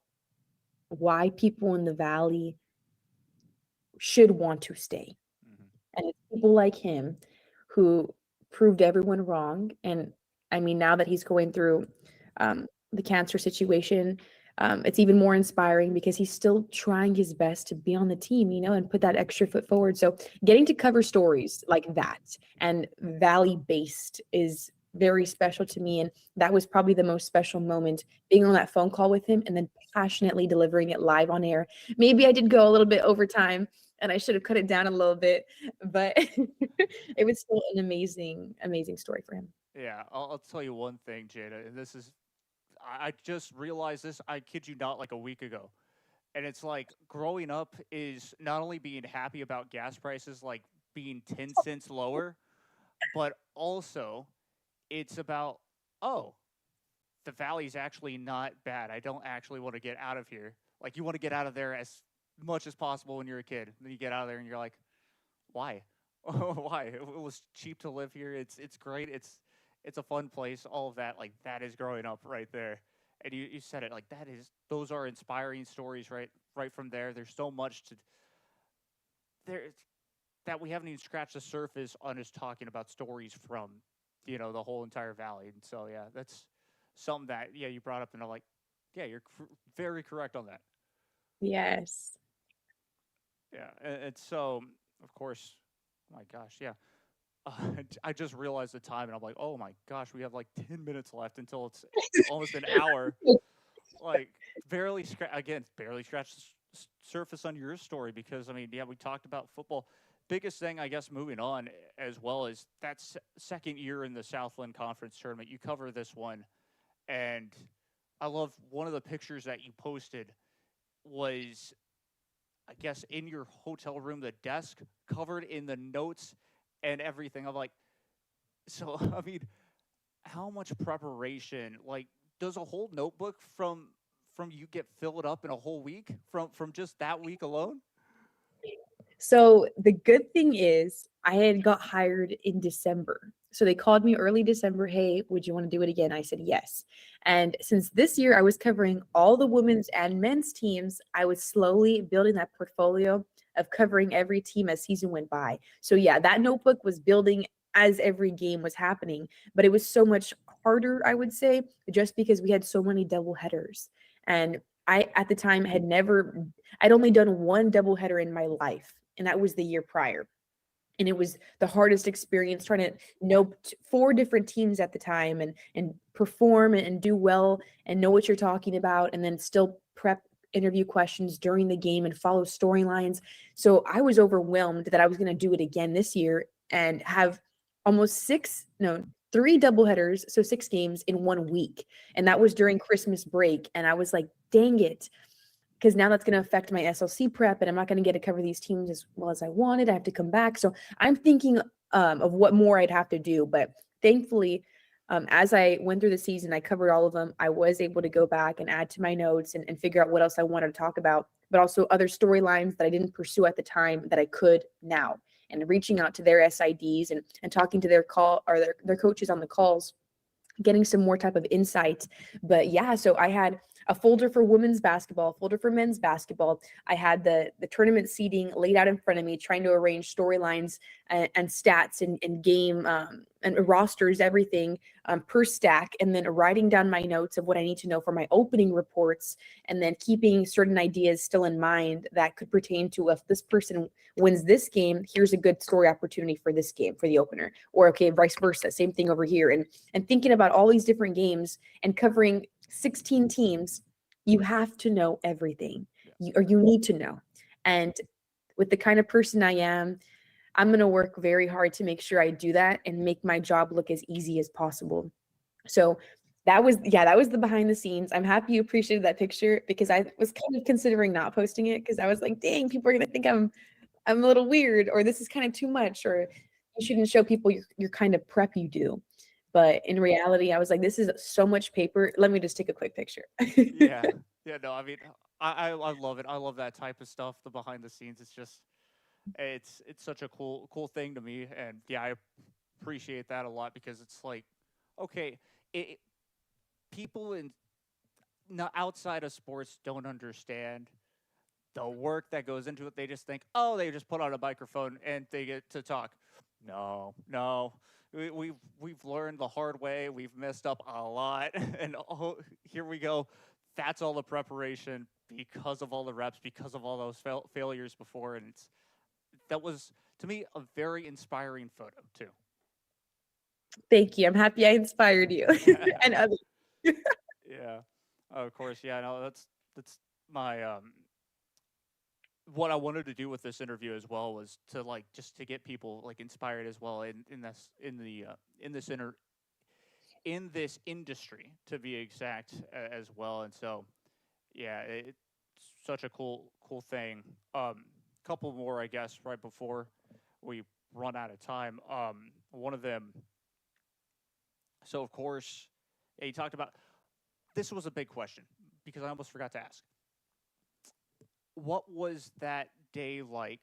why people in the Valley should want to stay. And it's people like him who proved everyone wrong. And I mean, now that he's going through the cancer situation, it's even more inspiring because he's still trying his best to be on the team, and put that extra foot forward. So getting to cover stories like that and Valley-based is very special to me. And that was probably the most special moment, being on that phone call with him and then passionately delivering it live on air. Maybe I did go a little bit over time and I should have cut it down a little bit, but it was still an amazing, amazing story for him. Yeah, I'll tell you one thing, Jaeda, and this is, I just realized this, I kid you not, like a week ago. And it's like growing up is not only being happy about gas prices, like being 10 cents lower, but also it's about, oh, the Valley's actually not bad. I don't actually want to get out of here. Like, you want to get out of there as much as possible when you're a kid. Then you get out of there and you're like, why? Why? It was cheap to live here. It's great. It's a fun place. All of that, like, that is growing up right there. And you said it, like, those are inspiring stories right from there. There's so much that we haven't even scratched the surface on just talking about stories from, the whole entire Valley. And so, yeah, that's something that, you brought up, and I'm like, yeah, you're very correct on that. Yes. Yeah, and so, of course, oh my gosh, yeah. I just realized the time, and I'm like, oh my gosh, we have like 10 minutes left until it's almost an hour. Like, barely scratch the surface on your story, because, I mean, yeah, we talked about football. Biggest thing, I guess, moving on as well, is that second year in the Southland Conference tournament. You cover this one, and I love one of the pictures that you posted was, I guess, in your hotel room, the desk covered in the notes and everything. I'm like, so, I mean, how much preparation, like, does a whole notebook from you get filled up in a whole week from just that week alone? So the good thing is I had got hired in December. So they called me early December. Hey, would you want to do it again? I said yes. And since this year I was covering all the women's and men's teams, I was slowly building that portfolio of covering every team as season went by. So yeah, that notebook was building as every game was happening, but it was so much harder, I would say, just because we had so many double headers. And I, at the time, I'd only done one doubleheader in my life, and that was the year prior. And it was the hardest experience trying to know 4 different teams at the time and perform and do well and know what you're talking about, and then still prep interview questions during the game and follow storylines. So I was overwhelmed that I was going to do it again this year and have almost 3 doubleheaders, so 6 games in 1 week. And that was during Christmas break. And I was like, dang it. Because now that's going to affect my SLC prep, and I'm not going to get to cover these teams as well as I wanted. I have to come back. So I'm thinking of what more I'd have to do. But thankfully, as I went through the season, I covered all of them. I was able to go back and add to my notes and figure out what else I wanted to talk about, but also other storylines that I didn't pursue at the time that I could now. and reaching out to their SIDs and talking to their call or their coaches on the calls, getting some more type of insight. But yeah, so I had a folder for women's basketball, folder for men's basketball. I had the tournament seating laid out in front of me, trying to arrange storylines and stats and game and rosters, everything per stack, and then writing down my notes of what I need to know for my opening reports, and then keeping certain ideas still in mind that could pertain to if this person wins this game, here's a good story opportunity for this game for the opener, or okay, vice versa, same thing over here, and thinking about all these different games and covering 16 teams. You have to know everything, or you need to know. And with the kind of person I am, I'm going to work very hard to make sure I do that and make my job look as easy as possible. So that was the behind the scenes. I'm happy you appreciated that picture, because I was kind of considering not posting it, because I was like, dang, people are going to think I'm a little weird, or this is kind of too much, or you shouldn't show people your kind of prep you do. But in reality, I was like, this is so much paper. Let me just take a quick picture. Yeah. Yeah, no, I mean, I love it. I love that type of stuff, the behind the scenes. It's just it's such a cool thing to me, and yeah, I appreciate that a lot, because it's like, okay, people in outside of sports don't understand the work that goes into it. They just think, oh, they just put on a microphone and they get to talk. No. We've learned the hard way. We've messed up a lot, and here we go. That's all the preparation because of all the reps, because of all those failures before, and that was, to me, a very inspiring photo too. Thank you. I'm happy I inspired you and others. Yeah, of course. Yeah, no, that's my what I wanted to do with this interview as well, was to just to get people inspired as well in this industry, to be exact, as well. And so yeah, it's such a cool thing. Couple more, I guess, right before we run out of time. One of them. So of course, yeah, you talked about, this was a big question, because I almost forgot to ask. What was that day like,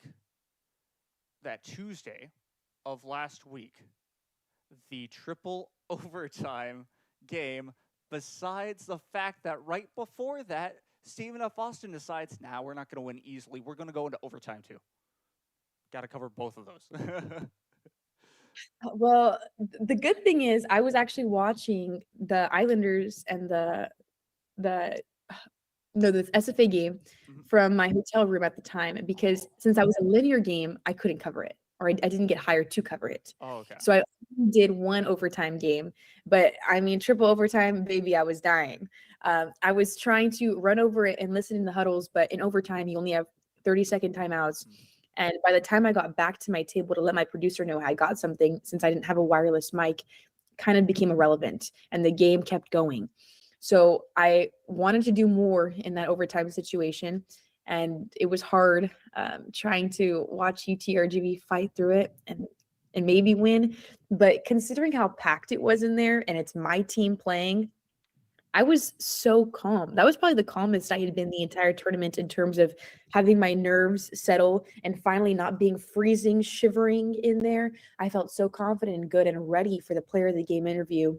that Tuesday of last week, the triple overtime game, besides the fact that right before that, Stephen F. Austin decides, nah, we're not going to win easily. We're going to go into overtime too. Got to cover both of those. Well, the good thing is I was actually watching the Islanders and the SFA game from my hotel room at the time, because since I was a linear game, I couldn't cover it, or I didn't get hired to cover it. Oh, okay. So I did one overtime game, but I mean, triple overtime, baby, I was dying. I was trying to run over it and listen in the huddles, but in overtime, you only have 30-second timeouts. And by the time I got back to my table to let my producer know I got something, since I didn't have a wireless mic, kind of became irrelevant, and the game kept going. So I wanted to do more in that overtime situation, and it was hard trying to watch UTRGV fight through it and maybe win. But considering how packed it was in there, and it's my team playing, I was so calm. That was probably the calmest I had been the entire tournament, in terms of having my nerves settle and finally not being freezing, shivering in there. I felt so confident and good and ready for the player of the game interview.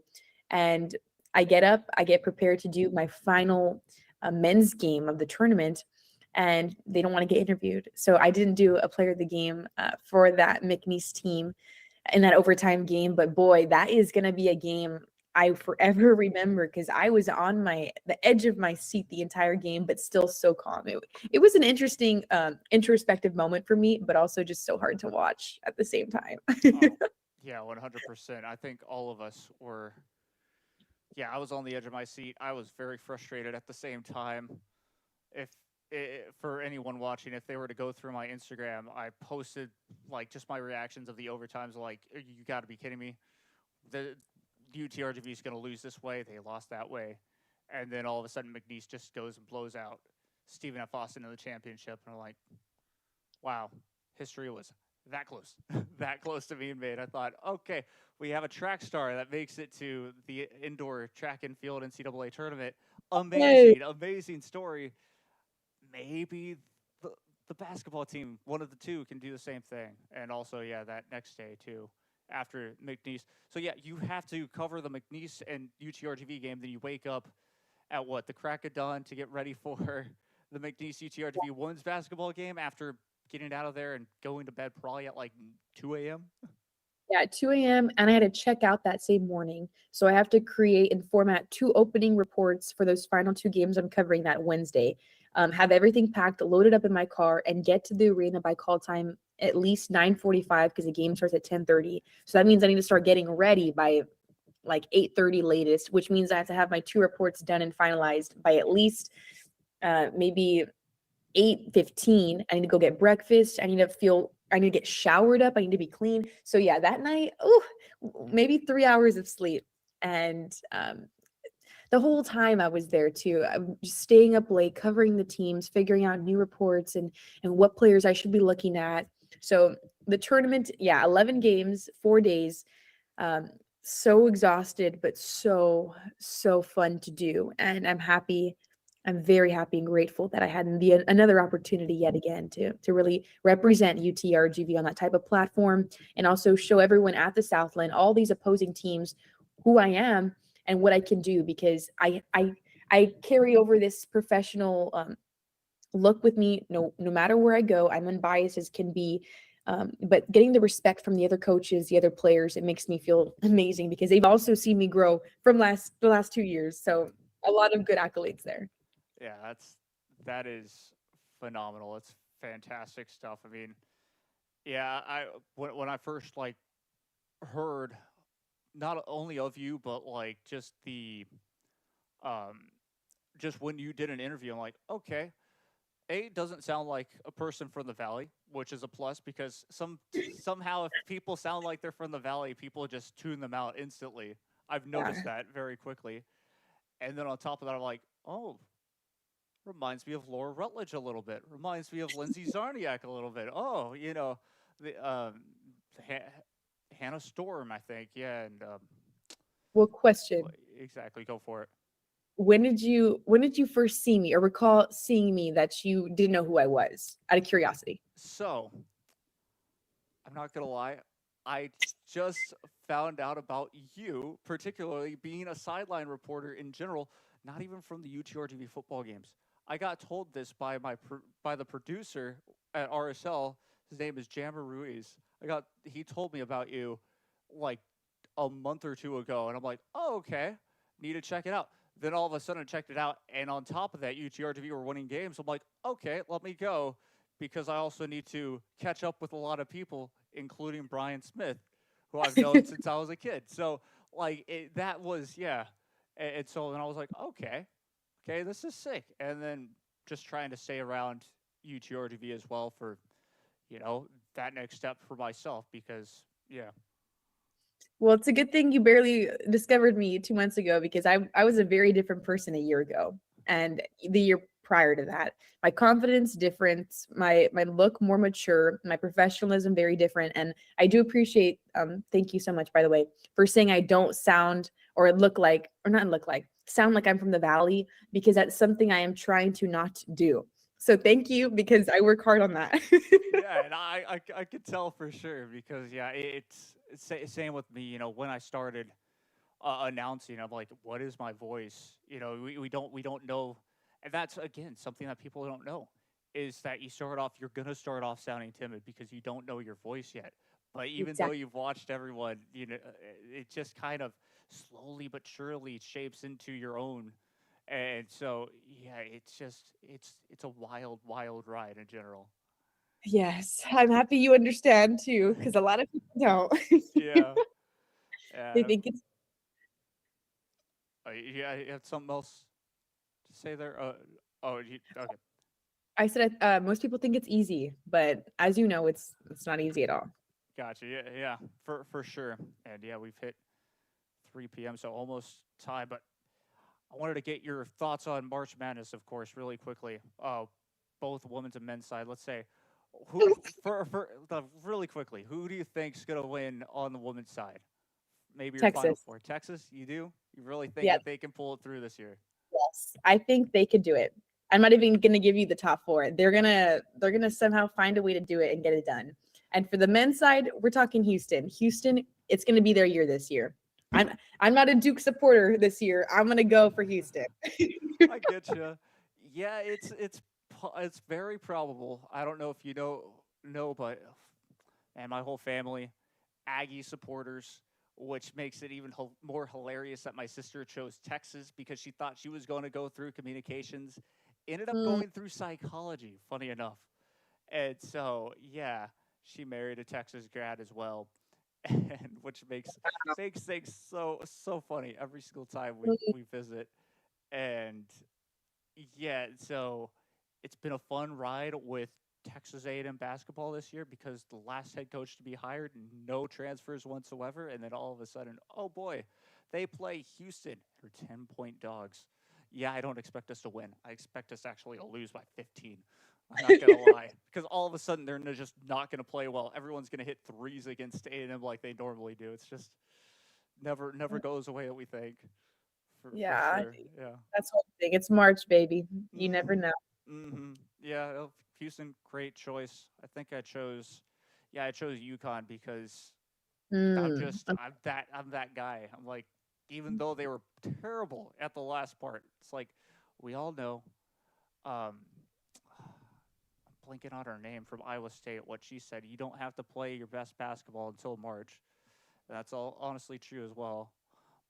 And I get up, I get prepared to do my final men's game of the tournament, and they don't want to get interviewed. So I didn't do a player of the game for that McNeese team in that overtime game. But boy, that is going to be a game I forever remember, because I was on the edge of my seat the entire game, but still so calm. It was an interesting introspective moment for me, but also just so hard to watch at the same time. Yeah, 100%. I think all of us were. Yeah, I was on the edge of my seat. I was very frustrated at the same time. If for anyone watching, if they were to go through my Instagram, I posted just my reactions of the overtimes. You got to be kidding me. The UTRGV is going to lose this way. They lost that way. And then all of a sudden, McNeese just goes and blows out Stephen F. Austin in the championship. And I'm like, wow, history was that close, that close to being made. I thought, okay, we have a track star that makes it to the indoor track and field NCAA tournament. Amazing, amazing story. Maybe the basketball team, one of the two, can do the same thing. And also, yeah, that next day too, after McNeese. So yeah, you have to cover the McNeese and UTRGV game. Then you wake up at what, the crack of dawn to get ready for the McNeese UTRGV women's basketball game after getting out of there and going to bed probably at like 2 a.m. Yeah, at 2 a.m. and I had to check out that same morning. So I have to create and format 2 opening reports for those final 2 games I'm covering that Wednesday. Have everything packed, loaded up in my car, and get to the arena by call time at least 9:45 because the game starts at 10:30. So that means I need to start getting ready by like 8:30 latest, which means I have to have my 2 reports done and finalized by at least maybe 8:15. I need to go get breakfast. I need to get showered up. I need to be clean. So yeah, that night, maybe 3 hours of sleep. And the whole time I was there too, I'm just staying up late, covering the teams, figuring out new reports and what players I should be looking at. So the tournament, yeah, 11 games, 4 days. So exhausted, but so fun to do. And I'm very happy and grateful that I had another opportunity yet again to really represent UTRGV on that type of platform and also show everyone at the Southland, all these opposing teams, who I am and what I can do, because I carry over this professional look with me no matter where I go. I'm unbiased as can be. But getting the respect from the other coaches, the other players, it makes me feel amazing because they've also seen me grow from the last 2 years. So a lot of good accolades there. Yeah, that is phenomenal. It's fantastic stuff. I mean, yeah, when I first like heard not only of you but like just the just when you did an interview, I'm like, okay, A, doesn't sound like a person from the valley, which is a plus because somehow if people sound like they're from the valley, people just tune them out instantly. I've noticed Yeah. that very quickly. And then on top of that, I'm like, oh, reminds me of Laura Rutledge a little bit. Reminds me of Lindsay Zarniak a little bit. Oh, the Hannah Storm, I think. Yeah, and Well, question. exactly. Go for it. When did you first see me or recall seeing me that you didn't know who I was out of curiosity? So, I'm not gonna lie. I just found out about you, particularly being a sideline reporter in general, not even from the UTRGV football games. I got told this by by the producer at RSL. His name is Jammer Ruiz. He told me about you like a month or two ago, and I'm like, oh, okay, need to check it out. Then all of a sudden I checked it out, and on top of that, UTRGV were winning games. I'm like, okay, let me go, because I also need to catch up with a lot of people, including Brian Smith, who I've known since I was a kid. So that was, yeah. And so then I was like, okay, this is sick. And then just trying to stay around UTRGV as well for, that next step for myself because, yeah. Well, it's a good thing you barely discovered me 2 months ago because I was a very different person a year ago and the year prior to that. My confidence different, my look more mature, my professionalism very different. And I do appreciate, thank you so much, by the way, for saying I don't sound or look like, or not look like, sound like I'm from the Valley, because that's something I am trying to not do. So thank you, because I work hard on that. Yeah, and I could tell for sure because yeah, same with me. When I started announcing, I'm like, what is my voice? We don't know, and that's again something that people don't know is that you're gonna start off sounding timid because you don't know your voice yet. But even though Exactly. you've watched everyone, it just kind of slowly but surely shapes into your own. And so yeah, it's a wild ride in general. Yes, I'm happy you understand too, because a lot of people don't. Yeah. They Yeah. think it's Yeah, you have something else to say there? Okay. I said most people think it's easy, but as you know, it's not easy at all. Gotcha. Yeah, yeah, for sure. And yeah, we've hit 3 p.m., so almost time. But I wanted to get your thoughts on March Madness, of course, really quickly. Both women's and men's side. Let's say who really quickly. Who do you think's gonna win on the women's side? Maybe your final Texas. four. Texas. You do? You really think Yeah, that they can pull it through this year? yes. I think they could do it. I'm not even gonna give you the top four. They're gonna somehow find a way to do it and get it done. And for the men's side, we're talking Houston. Houston, it's gonna be their year this year. I'm not a Duke supporter this year. I'm gonna go for Houston. I get you. Yeah, it's very probable. I don't know if you know, but and my whole family, Aggie supporters, which makes it even more hilarious that my sister chose Texas because she thought she was going to go through communications, ended up Mm, going through psychology. Funny enough, and so yeah, she married a Texas grad as well, and which makes things so funny every single time we visit. And yeah, so it's been a fun ride with Texas A&M basketball this year because the last head coach to be hired, no transfers whatsoever, and then all of a sudden, oh boy, they play Houston. They're 10-point dogs. Yeah, I don't expect us to win. I expect us actually to lose by 15. I'm not gonna lie, because all of a sudden they're just not gonna play well. Everyone's gonna hit threes against A&M like they normally do. It's just never goes the way that we think. For yeah, sure. Yeah. that's one thing. It's March, baby. You never Mhm. know. Mhm. Yeah, Houston, great choice. I think I chose UConn because Mm, I'm that guy. I'm like, even though they were terrible at the last part, it's like we all know. Um, I'm blanking on her name from Iowa State. What she said, you don't have to play your best basketball until March. That's all honestly true as well.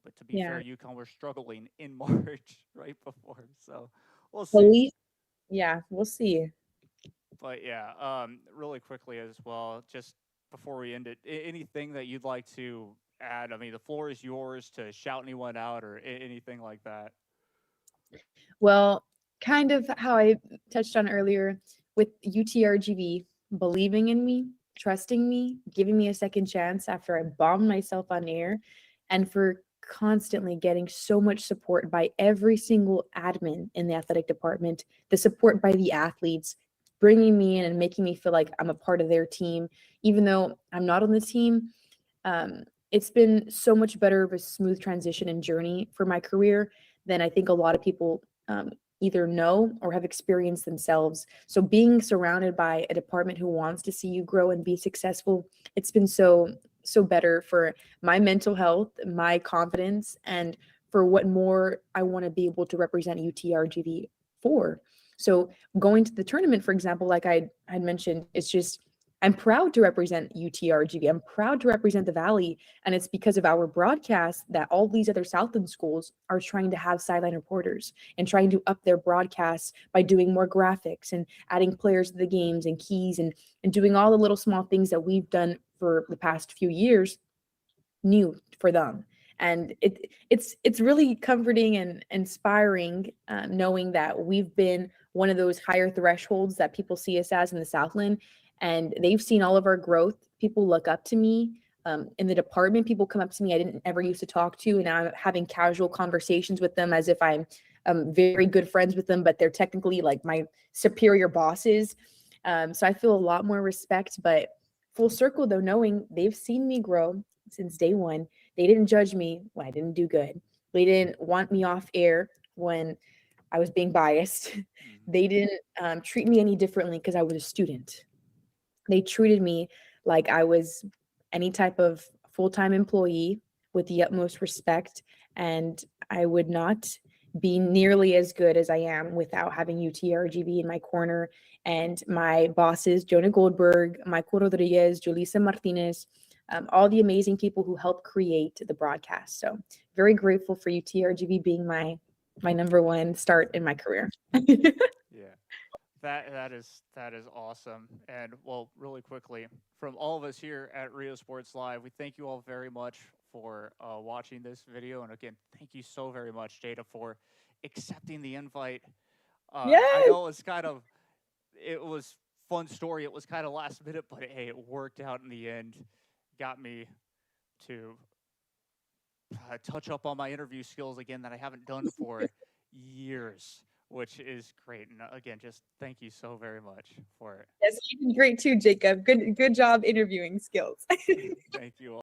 But to be yeah. fair, UConn were struggling in March right before, so we'll see. Police. Yeah, we'll see. But yeah, really quickly as well, just before we end it, anything that you'd like to add? I mean, the floor is yours to shout anyone out or anything like that. Well, kind of how I touched on earlier with UTRGV believing in me, trusting me, giving me a second chance after I bombed myself on air, and for constantly getting so much support by every single admin in the athletic department, the support by the athletes, bringing me in and making me feel like I'm a part of their team, even though I'm not on the team. It's been so much better of a smooth transition and journey for my career than I think a lot of people either know or have experienced themselves. So being surrounded by a department who wants to see you grow and be successful, it's been so better for my mental health, my confidence, and for what more I want to be able to represent UTRGV for. So going to the tournament, for example, like I'd mentioned, it's just I'm proud to represent UTRGV. I'm proud to represent the Valley. And it's because of our broadcast that all these other Southland schools are trying to have sideline reporters and trying to up their broadcasts by doing more graphics and adding players to the games and keys and doing all the little small things that we've done for the past few years new for them. And it's really comforting and inspiring, knowing that we've been one of those higher thresholds that people see us as in the Southland, and they've seen all of our growth. People look up to me. In the department, people come up to me I didn't ever used to talk to, and now I'm having casual conversations with them as if I'm very good friends with them, but they're technically like my superior bosses. So I feel a lot more respect, but full circle though, knowing they've seen me grow since day one. They didn't judge me when I didn't do good. They didn't want me off air when I was being biased. Mhm. They didn't treat me any differently because I was a student. They treated me like I was any type of full-time employee with the utmost respect, and I would not be nearly as good as I am without having UTRGV in my corner and my bosses, Jonah Goldberg, Michael Rodriguez, Julissa Martinez, all the amazing people who helped create the broadcast. So very grateful for UTRGV being my number one start in my career. Yeah. That is awesome. And well, really quickly, from all of us here at Rio Sports Live, we thank you all very much for watching this video. And again, thank you so very much, Jada, for accepting the invite. I Yes. know it was fun story. It was kind of last minute, but hey, it worked out in the end. Got me to touch up on my interview skills again that I haven't done for years, which is great. And again, just thank you so very much for Yes, you did great too, Jacob. Good job interviewing skills. it. Thank you all.